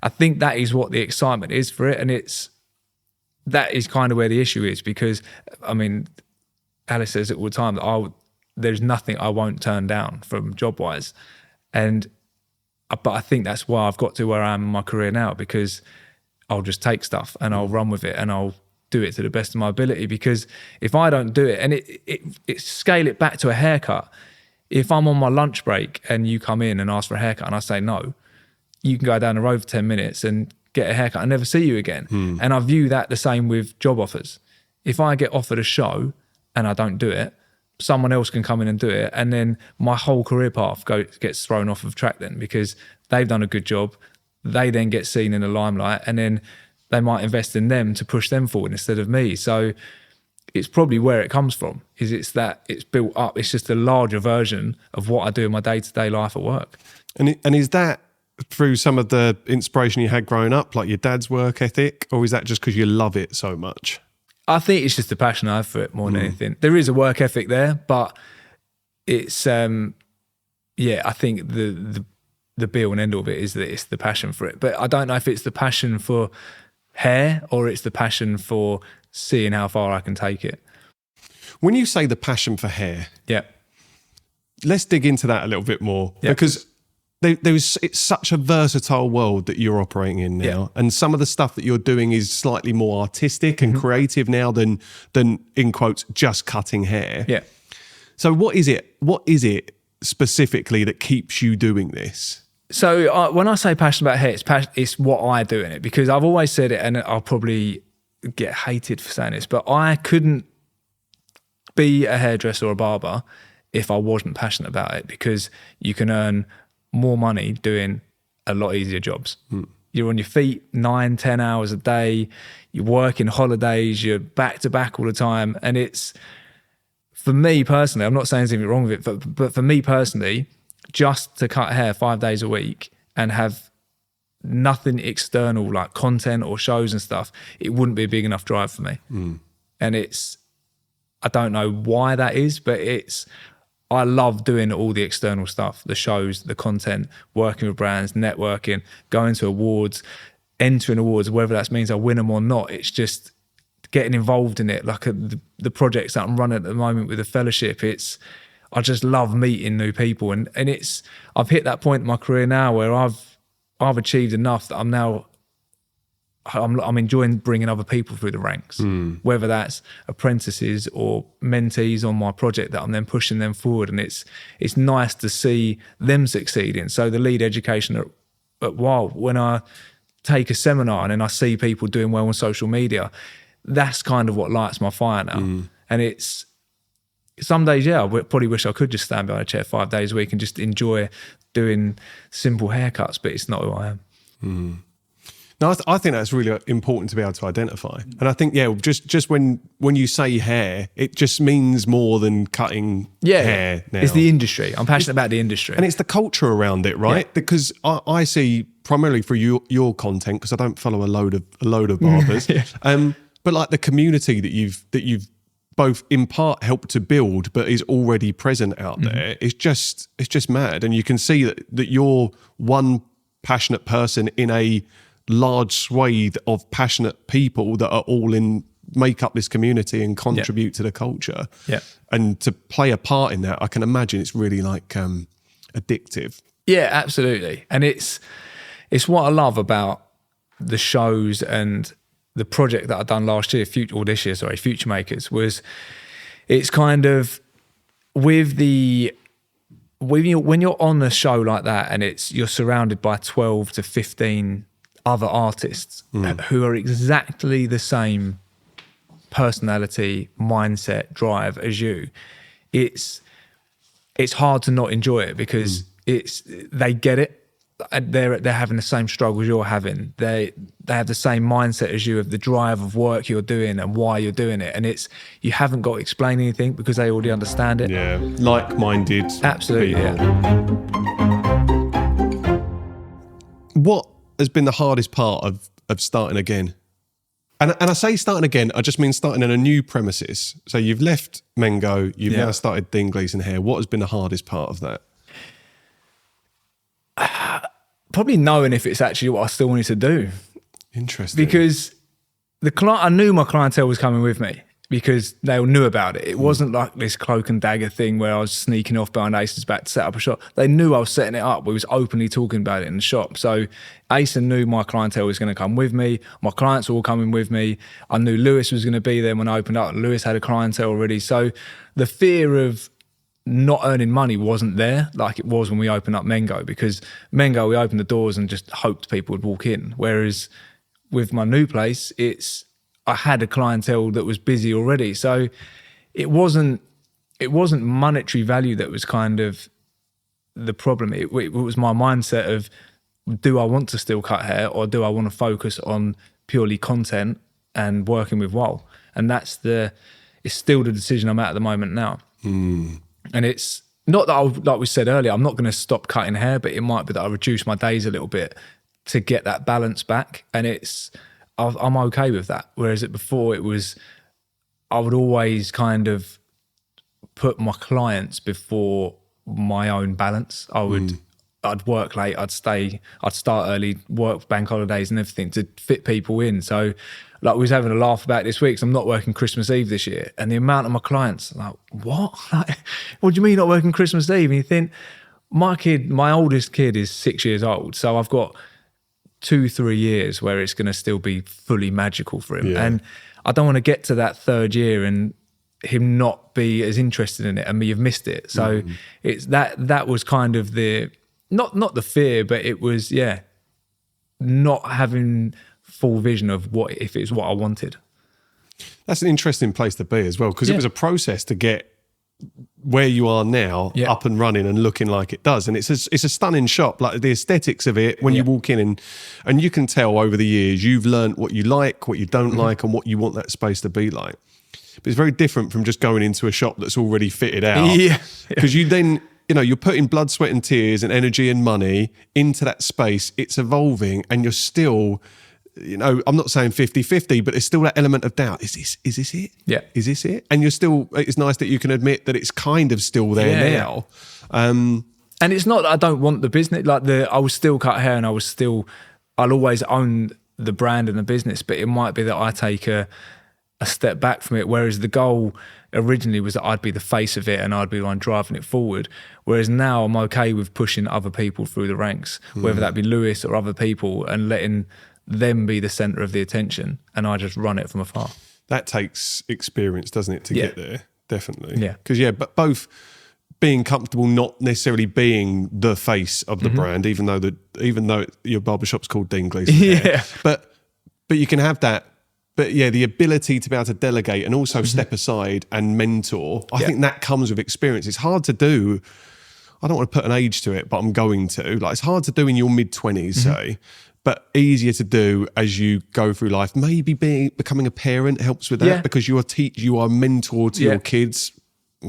I think that is what the excitement is for it. And that is kind of where the issue is, because, I mean, Alice says it all the time that there's nothing I won't turn down from job-wise. But I think that's why I've got to where I am in my career now, because I'll just take stuff and I'll run with it and I'll do it to the best of my ability. Because if I don't do it, and it scale it back to a haircut, if I'm on my lunch break and you come in and ask for a haircut and I say no, you can go down the road for 10 minutes and get a haircut and never see you again. And I view that the same with job offers. If I get offered a show and I don't do it, someone else can come in and do it, and then my whole career path gets thrown off of track then, because they've done a good job. They then get seen in the limelight, and then they might invest in them to push them forward instead of me. So it's probably where it comes from, is it's built up. It's just a larger version of what I do in my day-to-day life at work. And is that through some of the inspiration you had growing up, like your dad's work ethic, or is that just because you love it so much? I think it's just the passion I have for it more than anything. There is a work ethic there, but it's I think the the be all and end all of it is that it's the passion for it. But I don't know if it's the passion for hair or it's the passion for seeing how far I can take it. When you say the passion for hair, Yeah. let's dig into that a little bit more, because it's such a versatile world that you're operating in now, and some of the stuff that you're doing is slightly more artistic and creative now than in quotes just cutting hair. Yeah. So what is it specifically that keeps you doing this? So when I say passionate about hair, it's what I do in it, because I've always said it, and I'll probably get hated for saying this, but I couldn't be a hairdresser or a barber if I wasn't passionate about it, because you can earn more money doing a lot easier jobs. You're on your feet 9-10 hours a day, you're working holidays, you're back to back all the time. And it's, for me personally, I'm not saying there's anything wrong with it, but for me personally, just to cut hair 5 days a week and have nothing external like content or shows and stuff, it wouldn't be a big enough drive for me. And it's, I don't know why that is, but I love doing all the external stuff, the shows, the content, working with brands, networking, going to awards, entering awards, whether that means I win them or not. It's just getting involved in it. Like the projects that I'm running at the moment with the fellowship, I just love meeting new people. And I've hit that point in my career now where I've achieved enough that I'm enjoying bringing other people through the ranks, whether that's apprentices or mentees on my project that I'm then pushing them forward. And it's nice to see them succeeding. So the lead education at WAHL, when I take a seminar and then I see people doing well on social media, that's kind of what lights my fire now. And it's, some days, I probably wish I could just stand behind a chair 5 days a week and just enjoy doing simple haircuts, but it's not who I am. No, I think that's really important to be able to identify. And I think, just when you say hair, it just means more than cutting hair now. It's the industry. I'm passionate about the industry. And it's the culture around it, right? Yeah. Because I see primarily through your content, because I don't follow a load of barbers, but like the community that you've both in part helped to build, but is already present out there. It's just mad. And you can see that you're one passionate person in a large swathe of passionate people that are all make up this community and contribute to the culture. And to play a part in that, I can imagine it's really like addictive. Yeah, absolutely. And it's what I love about the shows and the project that I've done last year, Future Makers, was it's kind of when you're on a show like that and you're surrounded by 12 to 15 other artists who are exactly the same personality, mindset, drive as you, it's hard to not enjoy it, because they get it. They're having the same struggles you're having. They have the same mindset as you, of the drive of work you're doing and why you're doing it. And you haven't got to explain anything because they already understand it. Yeah, like-minded. Absolutely. People. Yeah. What has been the hardest part of starting again? And I say starting again, I just mean starting in a new premises. So you've left Mengo, you've now started Dean Gleeson Hair. What has been the hardest part of that? Probably knowing if it's actually what I still wanted to do. Interesting. Because I knew my clientele was coming with me, because they all knew about it. It wasn't like this cloak and dagger thing where I was sneaking off behind Ace's back to set up a shop. They knew I was setting it up. We was openly talking about it in the shop. So Ace knew my clientele was going to come with me. My clients were all coming with me. I knew Lewis was going to be there when I opened up. Lewis had a clientele already. So the fear of not earning money wasn't there like it was when we opened up Mengo, because Mengo, we opened the doors and just hoped people would walk in. Whereas with my new place, I had a clientele that was busy already. So it wasn't monetary value that was kind of the problem. It was my mindset of, do I want to still cut hair, or do I want to focus on purely content and working with WAHL? And it's still the decision I'm at the moment now. And it's not that like we said earlier, I'm not going to stop cutting hair, but it might be that I reduce my days a little bit to get that balance back. And I'm okay with that. Whereas before I would always kind of put my clients before my own balance. I would I'd work late, I'd start early, work bank holidays and everything to fit people in. So like we was having a laugh about this week, so I'm not working Christmas Eve this year. And the amount of my clients like, what? Like, what do you mean not working Christmas Eve? And you think, my oldest kid is 6 years old. So I've got 2-3 years where it's going to still be fully magical for him. Yeah. And I don't want to get to that third year and him not be as interested in it and me have missed it. So it's that was kind of the, not the fear, but it was, not having full vision of what if it's what I wanted. That's an interesting place to be as well, because it was a process to get where you are now up and running and looking like it does. And it's a stunning shop, like the aesthetics of it when you walk in and you can tell over the years you've learned what you like, what you don't like, and what you want that space to be like. But it's very different from just going into a shop that's already fitted out. Because you then, you're putting blood, sweat and tears and energy and money into that space. It's evolving and you're still, I'm not saying 50-50, but there's still that element of doubt. Is this it? Yeah. Is this it? And it's nice that you can admit that it's kind of still there now. And it's not that I don't want the business, I will still cut hair and I'll always own the brand and the business, but it might be that I take a step back from it. Whereas the goal originally was that I'd be the face of it and I'd be the one driving it forward. Whereas now I'm okay with pushing other people through the ranks, whether that be Lewis or other people, and letting them be the centre of the attention, and I just run it from afar. That takes experience, doesn't it, to get there? Definitely. Yeah. Because but both being comfortable not necessarily being the face of the brand, even though your barbershop's called Dean Gleeson Hair. But you can have that. But the ability to be able to delegate and also step aside and mentor, I think that comes with experience. It's hard to do. I don't want to put an age to it, but I'm going to. It's hard to do in your mid-20s, say, but easier to do as you go through life. Maybe becoming a parent helps with that because you are a mentor to your kids,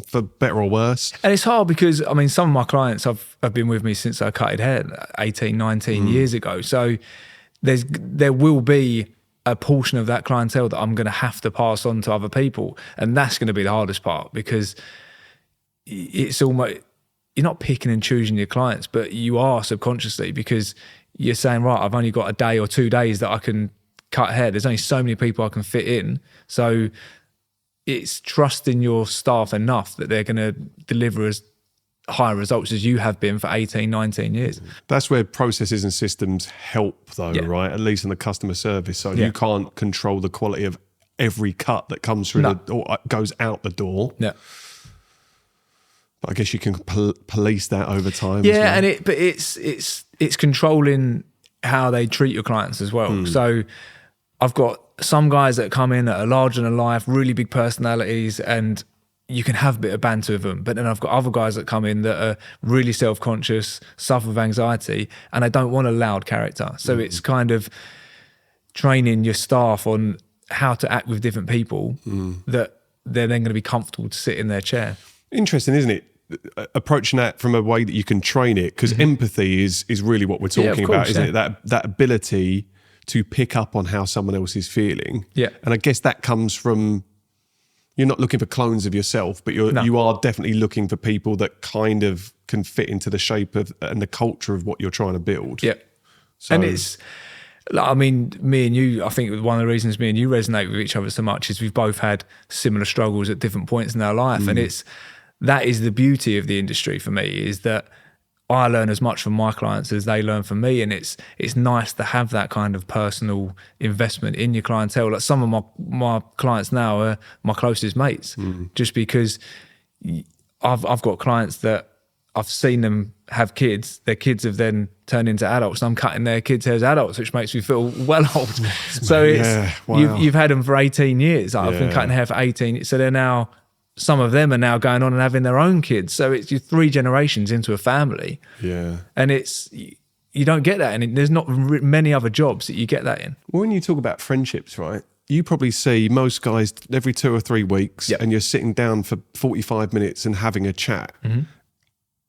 for better or worse. And it's hard because, some of my clients have been with me since I cut hair 18, 19 years ago. So there will be a portion of that clientele that I'm going to have to pass on to other people. And that's going to be the hardest part, because it's almost, you're not picking and choosing your clients, but you are subconsciously, because you're saying, right, I've only got a day or 2 days that I can cut hair. There's only so many people I can fit in. So it's trusting your staff enough that they're going to deliver as high results as you have been for 18, 19 years. That's where processes and systems help though, right? At least in the customer service. So you can't control the quality of every cut that comes through or goes out the door. Yeah. But I guess you can police that over time. Yeah, as well. But it's controlling how they treat your clients as well. So I've got some guys that come in that are larger than life, really big personalities, and you can have a bit of banter with them. But then I've got other guys that come in that are really self-conscious, suffer with anxiety, and they don't want a loud character. So it's kind of training your staff on how to act with different people that they're then going to be comfortable to sit in their chair. Interesting, isn't it? Approaching that from a way that you can train it, because empathy is really what we're talking about, isn't it? That ability to pick up on how someone else is feeling. Yeah. And I guess that comes from, you're not looking for clones of yourself, but you are definitely looking for people that kind of can fit into the shape of and the culture of what you're trying to build. Yeah. So, and it's, me and you, I think one of the reasons me and you resonate with each other so much is we've both had similar struggles at different points in our life. And that is the beauty of the industry for me, is that I learn as much from my clients as they learn from me. And it's nice to have that kind of personal investment in your clientele. Like some of my clients now are my closest mates, just because I've got clients that I've seen them have kids. Their kids have then turned into adults, and I'm cutting their kids' hair as adults, which makes me feel well old. So you've had them for 18 years. I've been cutting hair for 18. So they're now, some of them are now going on and having their own kids. So it's 3 generations into a family. Yeah. And you don't get that. And there's not many other jobs that you get that in. Well, when you talk about friendships, right? You probably see most guys every 2 or 3 weeks and you're sitting down for 45 minutes and having a chat.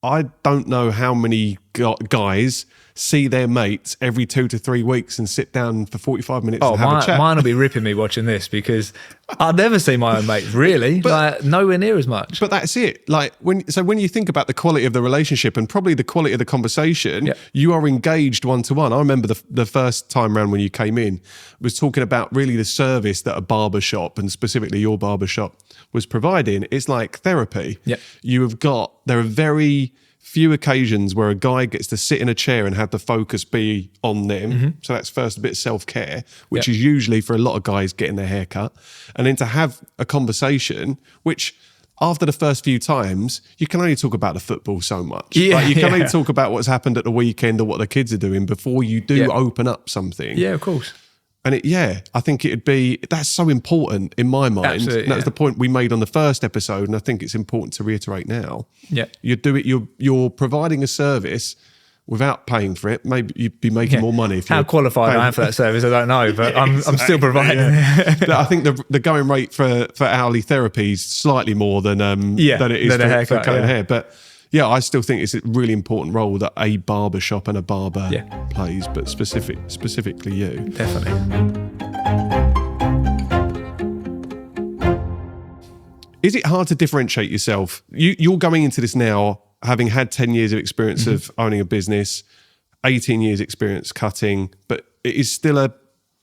I don't know how many guys see their mates every 2 to 3 weeks and sit down for 45 minutes and have a chat. Mine will be ripping me watching this because I'd never see my own mates, really. Like, nowhere near as much. But that's it. Like when you think about the quality of the relationship and probably the quality of the conversation, you are engaged one-to-one. I remember the first time round when you came in was talking about really the service that a barber shop, and specifically your barber shop, was providing. It's like therapy. Yep. There are very few occasions where a guy gets to sit in a chair and have the focus be on them. So that's first a bit of self-care, which is usually for a lot of guys getting their hair cut. And then to have a conversation, which after the first few times, you can only talk about the football so much. You can only talk about what's happened at the weekend or what the kids are doing before you do open up something. Yeah, of course. And I think that's so important in my mind. Absolutely, and that's the point we made on the first episode, and I think it's important to reiterate now. Yeah. You're providing a service without paying for it. Maybe you'd be making more money if you How qualified I am for that service, I don't know, but I'm still providing. But I think the going rate for hourly therapy is slightly more than it is a haircut, for cutting hair. But yeah, I still think it's a really important role that a barber shop and a barber plays, but specifically you. Definitely. Is it hard to differentiate yourself? You're going into this now having had 10 years of experience of owning a business, 18 years experience cutting, but it is still a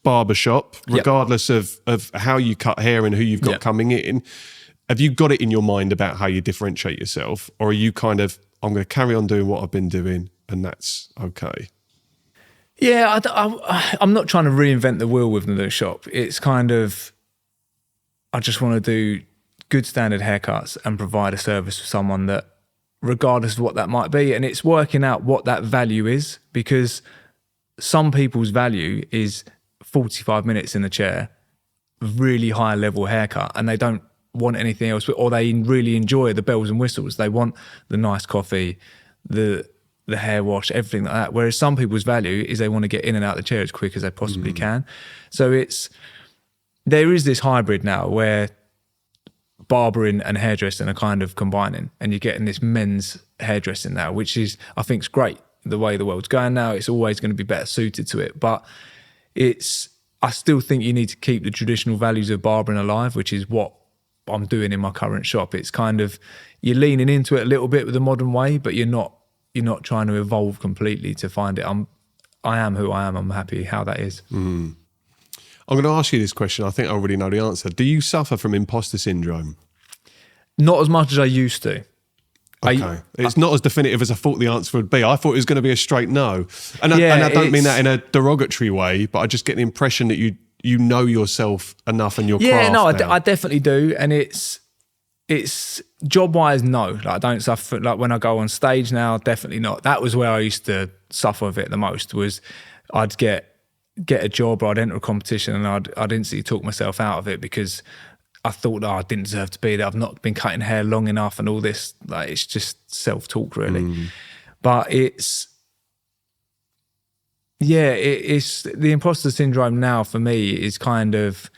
barber shop, regardless of how you cut hair and who you've got coming in. Have you got it in your mind about how you differentiate yourself? Or are you kind of, I'm going to carry on doing what I've been doing and that's okay? Yeah, I'm not trying to reinvent the wheel with the shop. It's kind of, I just want to do good standard haircuts and provide a service for someone that, regardless of what that might be, and it's working out what that value is, because some people's value is 45 minutes in the chair, really high level haircut, and they don't want anything else, or they really enjoy the bells and whistles. They want the nice coffee, the hair wash, everything like that. Whereas some people's value is they want to get in and out of the chair as quick as they possibly can. So there is this hybrid now where barbering and hairdressing are kind of combining, and you're getting this men's hairdressing now, which is, I think, is great. The way the world's going now, it's always going to be better suited to it. But I still think you need to keep the traditional values of barbering alive, which is what I'm doing in my current shop. It's kind of, you're leaning into it a little bit with the modern way, but you're not trying to evolve completely to find it. I am who I am. I'm happy how that is. I'm going to ask you this question. I think I already know the answer. Do you suffer from imposter syndrome? Not as much as I used to. Okay. It's not as definitive as I thought the answer would be. I thought it was going to be a straight no. And I don't mean that in a derogatory way, but I just get the impression that you know yourself enough and your craft. Yeah, no, I definitely do. And it's job-wise, no. Like, I don't suffer. Like when I go on stage now, definitely not. That was where I used to suffer with it the most, was I'd get a job or I'd enter a competition and I'd instantly talk myself out of it because I thought, I didn't deserve to be there. I've not been cutting hair long enough and all this. Like, it's just self-talk, really. But it's the imposter syndrome now for me is kind of,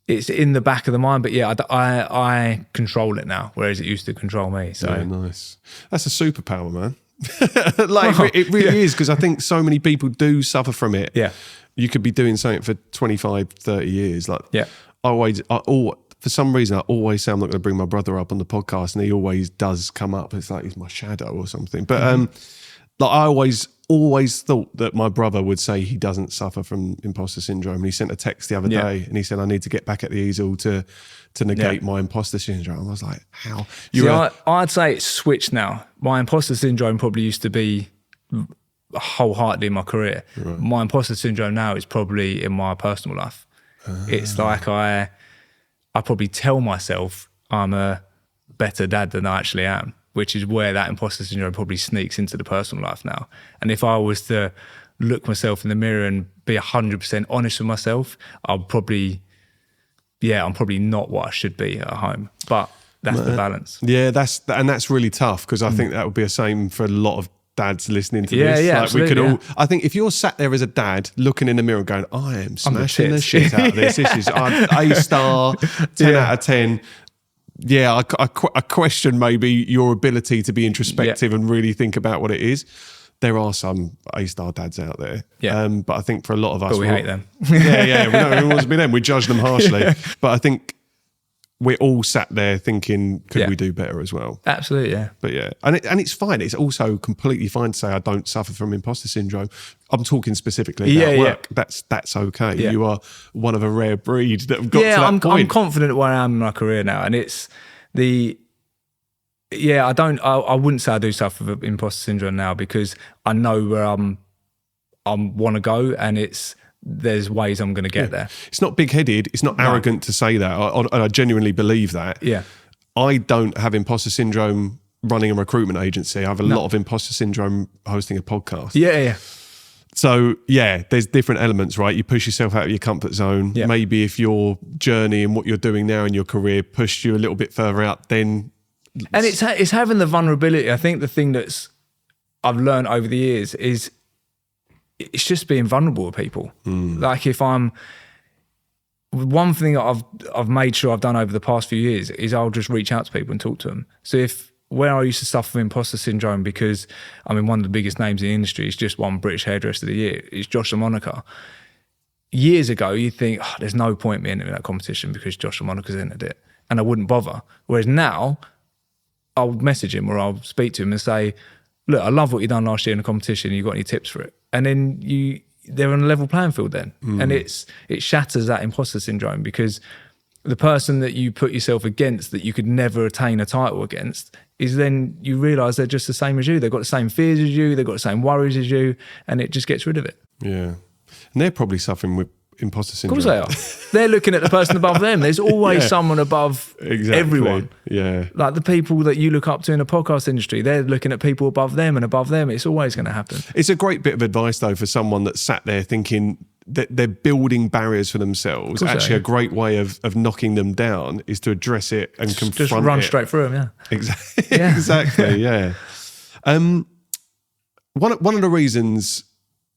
it's in the back of the mind, but yeah, I control it now, whereas it used to control me. So yeah, nice. That's a superpower, man. It really is, because I think so many people do suffer from it. Yeah. You could be doing something for 25, 30 years. For some reason, I always say I'm not going to bring my brother up on the podcast, and he always does come up. It's like he's my shadow or something. But I always thought that my brother would say he doesn't suffer from imposter syndrome. And he sent a text the other day and he said, I need to get back at the easel to negate my imposter syndrome. I was like, how? I'd say it's switched now. My imposter syndrome probably used to be wholeheartedly in my career. Right. My imposter syndrome now is probably in my personal life. It's like I probably tell myself I'm a better dad than I actually am, which is where that imposter syndrome probably sneaks into the personal life now. And if I was to look myself in the mirror and be 100% honest with myself, I'm probably not what I should be at home. But that's the balance. Yeah, that's really tough, because I think that would be the same for a lot of dads listening to this. Yeah, absolutely. I think if you're sat there as a dad looking in the mirror going, I am smashing the shit out of this. This is A star, 10 out of 10. I question maybe your ability to be introspective and really think about what it is. There are some A-star dads out there. Yeah. But I think for a lot of us... But we hate them. We don't want to be them. We judge them harshly. But I think we're all sat there thinking, could we do better as well? Absolutely, yeah. But yeah, and it's fine. It's also completely fine to say I don't suffer from imposter syndrome. I'm talking specifically about work. That's okay. Yeah. You are one of a rare breed that have got to that point. I'm confident where I am in my career now. And it's I wouldn't say I do suffer from imposter syndrome now, because I know where I want to go, and there's ways I'm going to get there. It's not big-headed. It's not arrogant to say that. I genuinely believe that. Yeah. I don't have imposter syndrome running a recruitment agency. I have a lot of imposter syndrome hosting a podcast. Yeah. So, there's different elements, right? You push yourself out of your comfort zone. Yeah. Maybe if your journey and what you're doing now in your career pushed you a little bit further out, then... And it's having the vulnerability. I think the thing I've learned over the years is it's just being vulnerable with people. Like one thing that I've made sure I've done over the past few years is I'll just reach out to people and talk to them. So where I used to suffer from imposter syndrome, because one of the biggest names in the industry is just won British Hairdresser of the Year, it's Josh LaMonica. Years ago, you'd think, there's no point me entering that competition because Josh LaMonica's entered it, and I wouldn't bother. Whereas now, I'll message him or I'll speak to him and say, look, I love what you done last year in the competition. You got any tips for it? And then they're on a level playing field then. And it shatters that imposter syndrome, because the person that you put yourself against that you could never attain a title against is then you realise they're just the same as you. They've got the same fears as you. They've got the same worries as you, and it just gets rid of it. Yeah. And they're probably suffering with imposter syndrome. Of course they are. They're looking at the person above them. There's always someone above everyone. Yeah. Like the people that you look up to in the podcast industry, they're looking at people above them and above them. It's always going to happen. It's a great bit of advice, though, for someone that sat there thinking that they're building barriers for themselves. Actually, a great way of knocking them down is to address it and confront it. Just run straight through them, yeah. Exactly. Exactly, yeah. One of the reasons...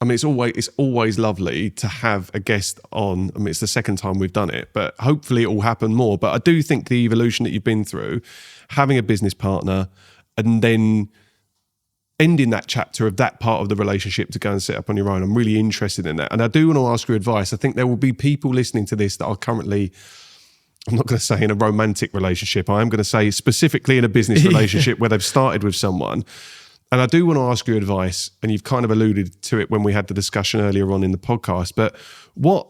it's always lovely to have a guest on. It's the second time we've done it, but hopefully it will happen more. But I do think the evolution that you've been through, having a business partner and then ending that chapter of that part of the relationship to go and set up on your own, I'm really interested in that. And I do want to ask your advice. I think there will be people listening to this that are currently, I'm not going to say in a romantic relationship, I am going to say specifically in a business relationship where they've started with someone. And I do want to ask your advice, and you've kind of alluded to it when we had the discussion earlier on in the podcast, but what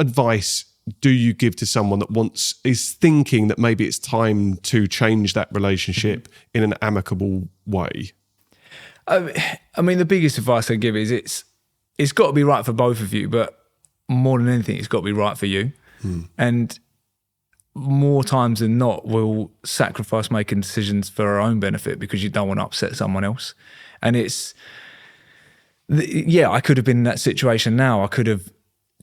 advice do you give to someone that is thinking that maybe it's time to change that relationship in an amicable way? The biggest advice I give is it's got to be right for both of you, but more than anything, it's got to be right for you. And more times than not, we'll sacrifice making decisions for our own benefit because you don't want to upset someone else. And I could have been in that situation now. I could have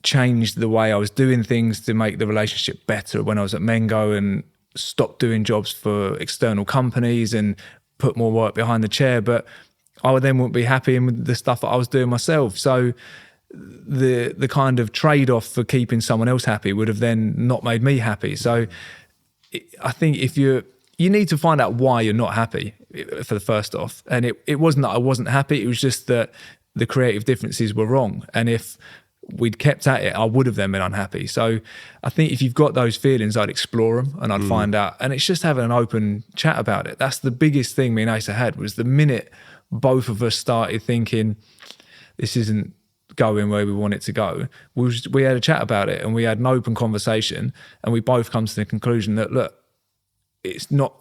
changed the way I was doing things to make the relationship better when I was at Mengo, and stopped doing jobs for external companies and put more work behind the chair. But I then wouldn't be happy with the stuff that I was doing myself. So the kind of trade-off for keeping someone else happy would have then not made me happy. So I think if you need to find out why you're not happy for the first off. And it wasn't that I wasn't happy, it was just that the creative differences were wrong. And if we'd kept at it, I would have then been unhappy. So I think if you've got those feelings, I'd explore them and I'd find out. And it's just having an open chat about it. That's the biggest thing me and Asa had, was the minute both of us started thinking, this isn't going where we want it to go, we had a chat about it, and we had an open conversation, and we both come to the conclusion that, look, it's not,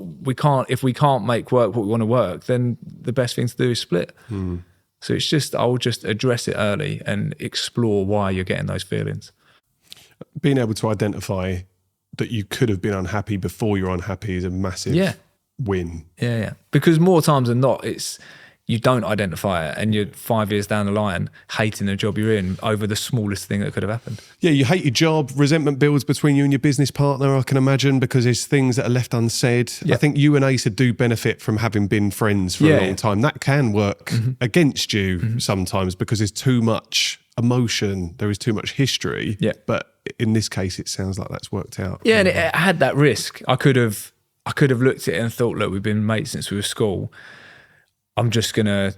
if we can't make work what we want to work, then the best thing to do is split. So it's just, I'll just address it early and explore why you're getting those feelings. Being able to identify that you could have been unhappy before you're unhappy is a massive win. Yeah. Because more times than not, you don't identify it, and you're 5 years down the line hating the job you're in over the smallest thing that could have happened. Yeah, you hate your job. Resentment builds between you and your business partner, I can imagine, because there's things that are left unsaid. I think you and Asa do benefit from having been friends for a long time. That can work against you sometimes because there's too much emotion, there is too much history. Yeah. But in this case, it sounds like that's worked out. Yeah, and it had that risk. I could have looked at it and thought, look, we've been mates since we were school. I'm just gonna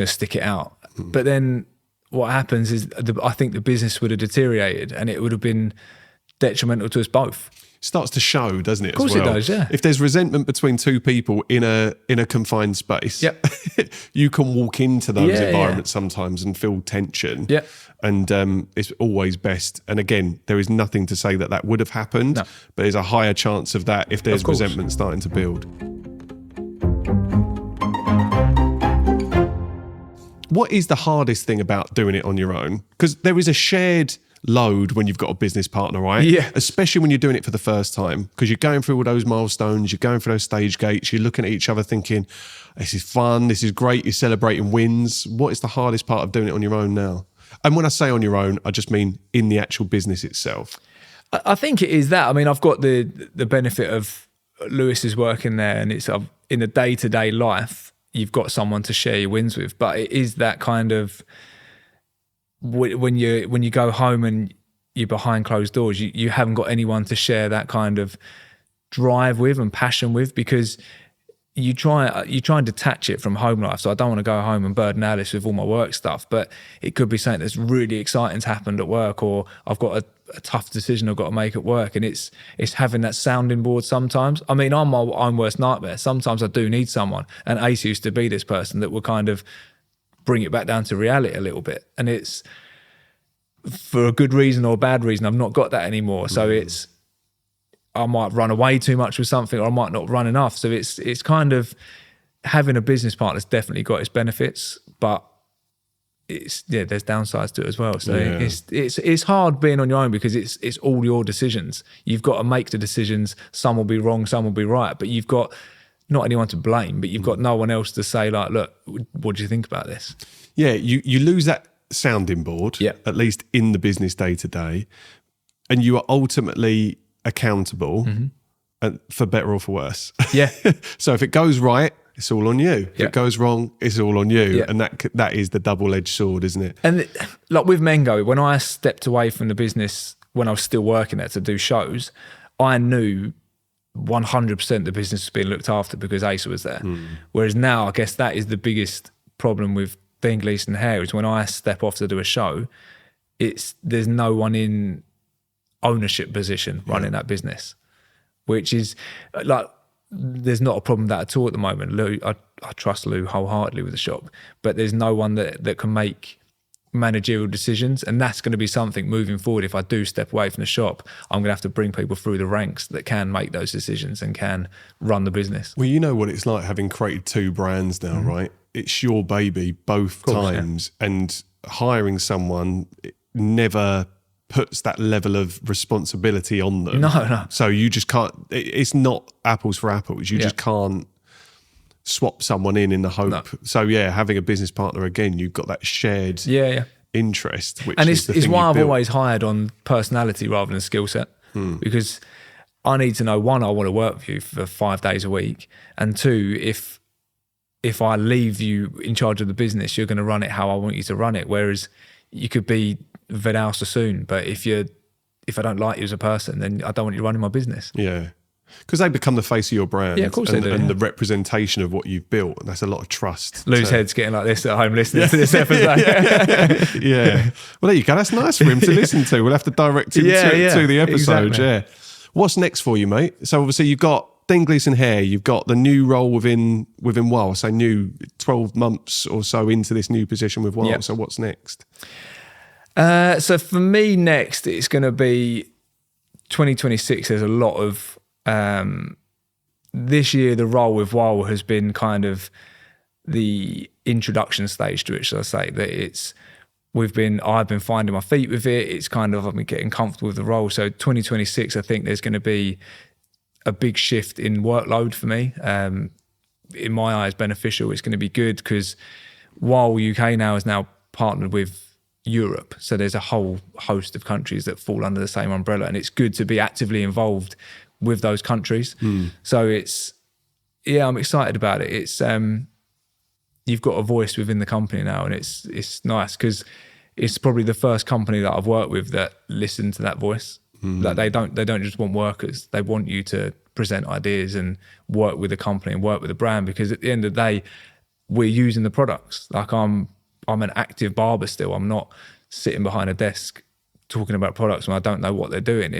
stick it out. But then what happens is I think the business would have deteriorated, and it would have been detrimental to us both. Starts to show, doesn't it? Of course it does, yeah. If there's resentment between two people in a confined space, Yep. you can walk into those environments sometimes and feel tension. Yep. And it's always best. And again, there is nothing to say that would have happened, but there's a higher chance of that if there's resentment starting to build. What is the hardest thing about doing it on your own? Because there is a shared load when you've got a business partner, right? Yeah. Especially when you're doing it for the first time, because you're going through all those milestones, you're going through those stage gates, you're looking at each other thinking, this is fun, this is great, you're celebrating wins. What is the hardest part of doing it on your own now? And when I say on your own, I just mean in the actual business itself. I think it is that. I mean, I've got the benefit of Lewis's working there, and it's in the day-to-day life, you've got someone to share your wins with. But it is that kind of when you go home and you're behind closed doors, you haven't got anyone to share that kind of drive with and passion with, because you try and detach it from home life. So I don't want to go home and burden Alice with all my work stuff, but it could be something that's really exciting's happened at work, or I've got a tough decision I've got to make at work, and it's having that sounding board sometimes. I mean, I'm my own worst nightmare. Sometimes I do need someone, and Ace used to be this person that would kind of bring it back down to reality a little bit, and it's for a good reason or a bad reason. I've not got that anymore, so I might run away too much with something, or I might not run enough. So it's kind of having a business partner's definitely got its benefits, but there's downsides to it as well. So it's hard being on your own, because it's all your decisions. You've got to make the decisions. Some will be wrong, some will be right, but you've got not anyone to blame, but you've got no one else to say, like, look, what do you think about this? Yeah, you lose that sounding board, at least in the business day to day, and you are ultimately accountable for better or for worse. Yeah. So if it goes right, it's all on you. If it goes wrong, it's all on you. Yeah. And that is the double-edged sword, isn't it? And like with Mengo, when I stepped away from the business, when I was still working there to do shows, I knew 100% the business was being looked after because Asa was there. Whereas now, I guess that is the biggest problem with Dean Gleeson Hair, is when I step off to do a show, there's no one in ownership position running that business, which is like, there's not a problem with that at all at the moment. Lou, I trust Lou wholeheartedly with the shop, but there's no one that can make managerial decisions, and that's going to be something moving forward. If I do step away from the shop, I'm going to have to bring people through the ranks that can make those decisions and can run the business. Well, you know what it's like having created two brands now, right? It's your baby both times, and hiring someone never puts that level of responsibility on them. No. So you just can't, it's not apples for apples. You just can't swap someone in the hope. No. So having a business partner, again, you've got that shared interest, which it's why I've always hired on personality rather than skill set, because I need to know, one, I want to work with you for 5 days a week, and two, if I leave you in charge of the business, you're going to run it how I want you to run it. Whereas you could be Vidal Sassoon, but if I don't like you as a person, then I don't want you running my business. Yeah. Because they become the face of your brand. Yeah, of course they do. And the representation of what you've built. And that's a lot of trust. Lou's head's getting like this at home listening to this episode. Yeah. Well, there you go. That's nice for him to listen to. We'll have to direct him to the episode. Exactly. Yeah. What's next for you, mate? So obviously you've got Dean Gleeson Hair, you've got the new role within WAHL, so new 12 months or so into this new position with WAHL. Yep. So what's next? So for me next, it's going to be 2026. There's a lot of this year. The role with WAHL has been kind of the introduction stage to it, shall I say? That I've been finding my feet with it. It's kind of, I've been getting comfortable with the role. So 2026, I think there's going to be a big shift in workload for me. In my eyes, beneficial. It's going to be good because WAHL UK now is now partnered with Europe, so there's a whole host of countries that fall under the same umbrella, and it's good to be actively involved with those countries. So I'm excited about it. It's you've got a voice within the company now, and it's nice because it's probably the first company that I've worked with that listened to that voice. Like they don't just want workers. They want you to present ideas and work with the company and work with the brand, because at the end of the day, we're using the products. Like I'm an active barber still. I'm not sitting behind a desk talking about products when I don't know what they're doing.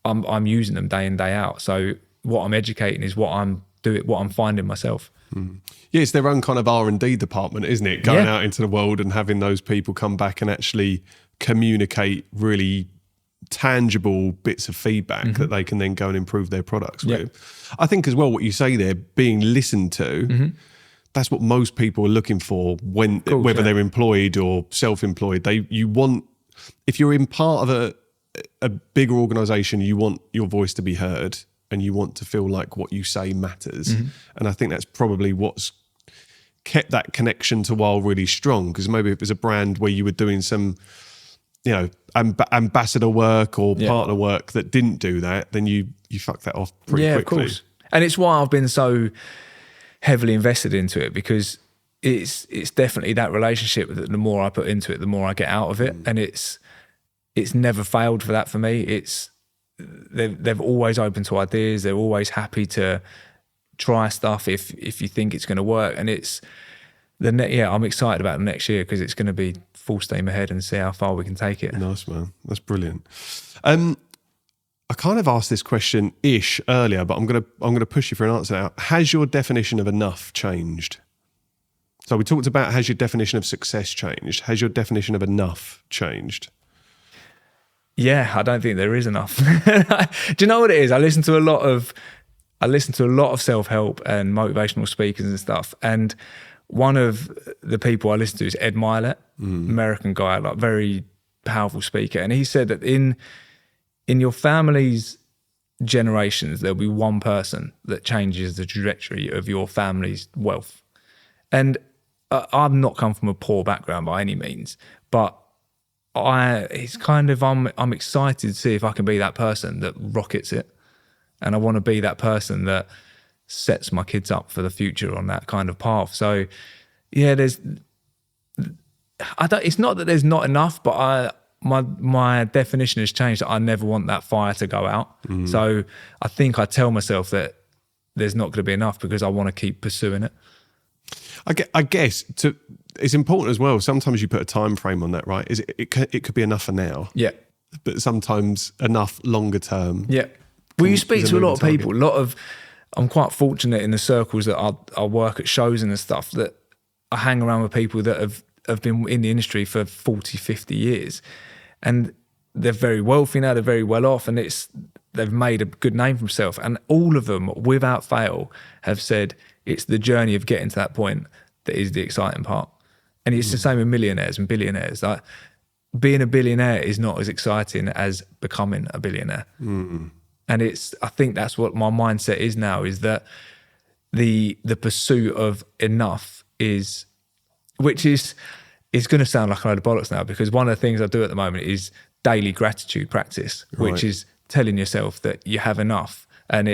I'm using them day in, day out. So what I'm educating is what I'm doing, what I'm finding myself. Yeah, it's their own kind of R&D department, isn't it? Going out into the world and having those people come back and actually communicate really tangible bits of feedback that they can then go and improve their products with. I think as well, what you say there, being listened to, that's what most people are looking for when, whether they're employed or self-employed. You want, if you're in part of a bigger organisation, you want your voice to be heard and you want to feel like what you say matters. And I think that's probably what's kept that connection to WAHL really strong, because maybe if it was a brand where you were doing some, ambassador work or partner work that didn't do that, then you fuck that off pretty quickly. Of course. And it's why I've been so heavily invested into it, because it's definitely that relationship that the more I put into it, the more I get out of it. And it's never failed for that for me. They've always open to ideas. They're always happy to try stuff if you think it's going to work. And I'm excited about the next year, because it's going to be full steam ahead and see how far we can take it. Nice, man. That's brilliant. I kind of asked this question-ish earlier, but I'm gonna push you for an answer now. Has your definition of enough changed? So we talked about, has your definition of success changed? Has your definition of enough changed? Yeah, I don't think there is enough. Do you know what it is? I listen to a lot of self-help and motivational speakers and stuff. And one of the people I listen to is Ed Milet, American guy, like very powerful speaker. And he said that in your family's generations, there'll be one person that changes the trajectory of your family's wealth. And I've not come from a poor background by any means, but I'm excited to see if I can be that person that rockets it. And I want to be that person that sets my kids up for the future on that kind of path. So yeah, it's not that there's not enough, but my definition has changed. That I never want that fire to go out. So I think I tell myself that there's not going to be enough, because I want to keep pursuing it. I guess it's important as well. Sometimes you put a time frame on that, right? It could be enough for now. Yeah. But sometimes enough longer term. Yeah. Well, you speak to a lot of people. I'm quite fortunate in the circles that I work at shows and stuff, that I hang around with people that have been in the industry for 40, 50 years. And they're very wealthy now, they're very well off, and they've made a good name for themselves. And all of them, without fail, have said it's the journey of getting to that point that is the exciting part. And it's the same with millionaires and billionaires. Like, being a billionaire is not as exciting as becoming a billionaire. And I think that's what my mindset is now, is that the pursuit of enough is going to sound like a load of bollocks now, because one of the things I do at the moment is daily gratitude practice, which is telling yourself that you have enough and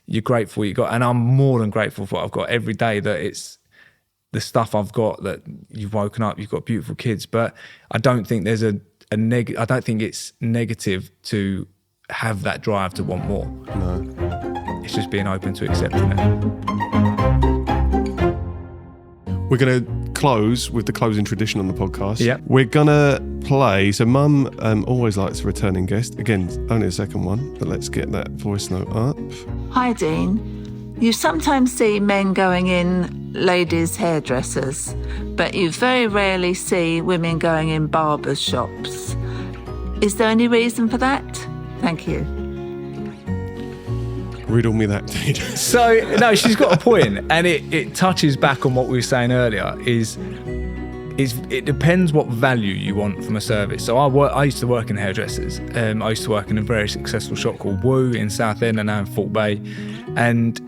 you're grateful what you got. And I'm more than grateful for what I've got every day, that it's the stuff I've got, that you've woken up, you've got beautiful kids. But I don't think there's I don't think it's negative to have that drive to want more. No. It's just being open to accepting it. We're going to close with the closing tradition on the podcast. Yeah. We're going to play. So Mum always likes a returning guest. Again, only a second one, but let's get that voice note up. Hi, Dean. You sometimes see men going in ladies' hairdressers, but you very rarely see women going in barbers' shops. Is there any reason for that? Thank you. Riddle me that, Dean. So, no, she's got a point, and it touches back on what we were saying earlier, is it depends what value you want from a service. So I used to work in hairdressers. I used to work in a very successful shop called Woo in Southend and now in Fort Bay. And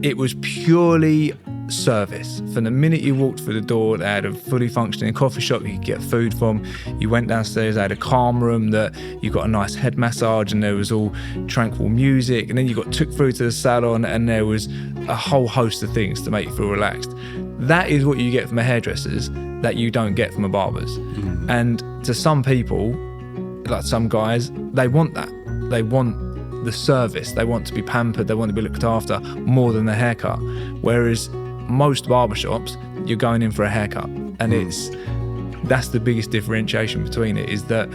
it was purely service. From the minute you walked through the door, they had a fully functioning coffee shop you could get food from. You went downstairs, they had a calm room that you got a nice head massage, and there was all tranquil music. And then you got took through to the salon, and there was a whole host of things to make you feel relaxed. That is what you get from a hairdresser's, that you don't get from a barber's. And to some people, like some guys, they want that. They want the service. They want to be pampered. They want to be looked after more than the haircut. Whereas most barbershops, you're going in for a haircut. And that's the biggest differentiation between it, is that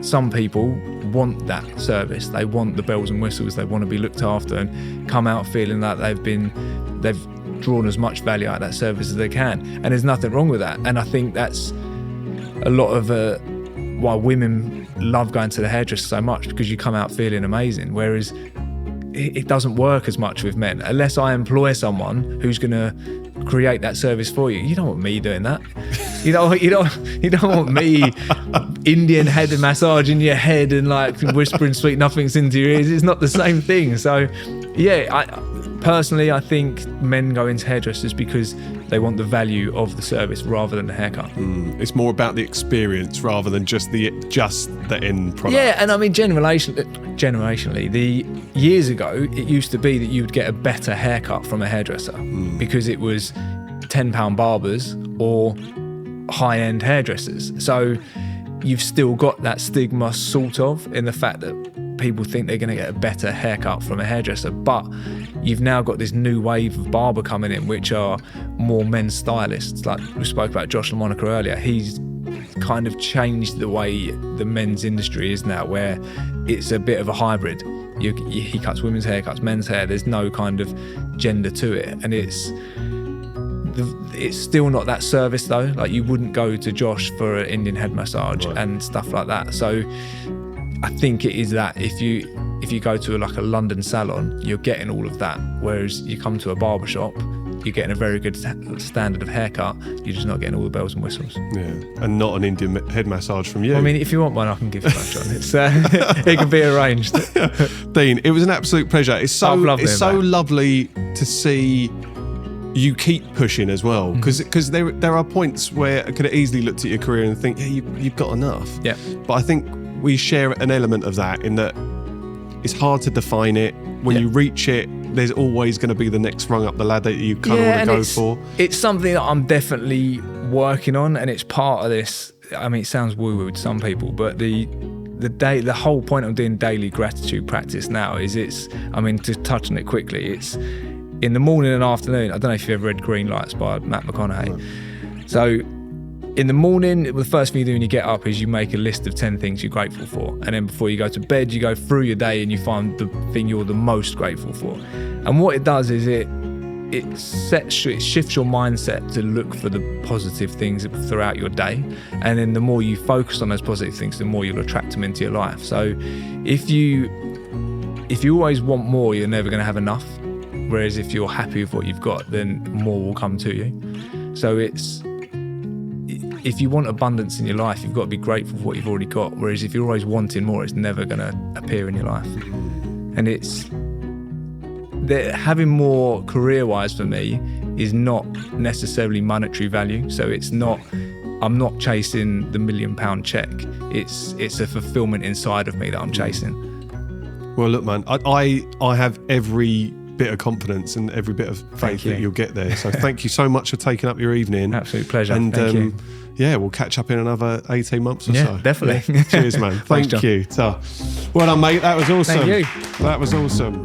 some people want that service. They want the bells and whistles. They want to be looked after and come out feeling like they've drawn as much value out of that service as they can. And there's nothing wrong with that. And I think that's a lot of why women love going to the hairdresser so much, because you come out feeling amazing. Whereas it doesn't work as much with men. Unless I employ someone who's going to create that service for you. You don't want me doing that. You don't want me Indian head massaging your head and like whispering sweet nothings into your ears. It's not the same thing. So yeah, personally, I think men go into hairdressers because they want the value of the service rather than the haircut. It's more about the experience rather than just the end product. Yeah, and I mean, generationally, the years ago, it used to be that you would get a better haircut from a hairdresser because it was £10 barbers or high-end hairdressers. So you've still got that stigma sort of in the fact that people think they're going to get a better haircut from a hairdresser, but you've now got this new wave of barber coming in, which are more men's stylists. Like we spoke about Josh LaMonica earlier. He's kind of changed the way the men's industry is now, where it's a bit of a hybrid. He cuts women's hair, cuts men's hair. There's no kind of gender to it, and it's still not that service though. Like you wouldn't go to Josh for an Indian head massage and stuff like that. So I think it is that if you go to like a London salon, you're getting all of that. Whereas you come to a barbershop, you're getting a very good standard of haircut. You're just not getting all the bells and whistles. Yeah, and not an Indian head massage from you. I mean, if you want one, I can give you one, John. It can be arranged. Dean, it was an absolute pleasure. It's so lovely to see you keep pushing as well, because there are points where I could have easily looked at your career and think, yeah, you've got enough. Yeah. But I think we share an element of that in that it's hard to define it. When you reach it, there's always going to be the next rung up the ladder that you kind of want to go for. It's something that I'm definitely working on, and it's part of this. I mean, it sounds woo-woo to some people, but the whole point of doing daily gratitude practice now is to touch on it quickly, it's in the morning and afternoon. I don't know if you've ever read Green Lights by Matt McConaughey. Right. So in the morning, the first thing you do when you get up is you make a list of 10 things you're grateful for. And then before you go to bed, you go through your day and you find the thing you're the most grateful for. And what it does is it shifts your mindset to look for the positive things throughout your day. And then the more you focus on those positive things, the more you'll attract them into your life. So if you always want more, you're never going to have enough. Whereas if you're happy with what you've got, then more will come to you. So if you want abundance in your life, you've got to be grateful for what you've already got. Whereas if you're always wanting more, it's never going to appear in your life. And having more career-wise for me is not necessarily monetary value. So I'm not chasing the £1 million check. It's a fulfillment inside of me that I'm chasing. Well, look, man, I have every bit of confidence and every bit of faith that you'll get there. So thank you so much for taking up your evening. Absolute pleasure. And thank you. Yeah, we'll catch up in another 18 months or so. Yeah, definitely. Cheers, man. Thank you. Well done, mate. That was awesome. Thank you. That was awesome.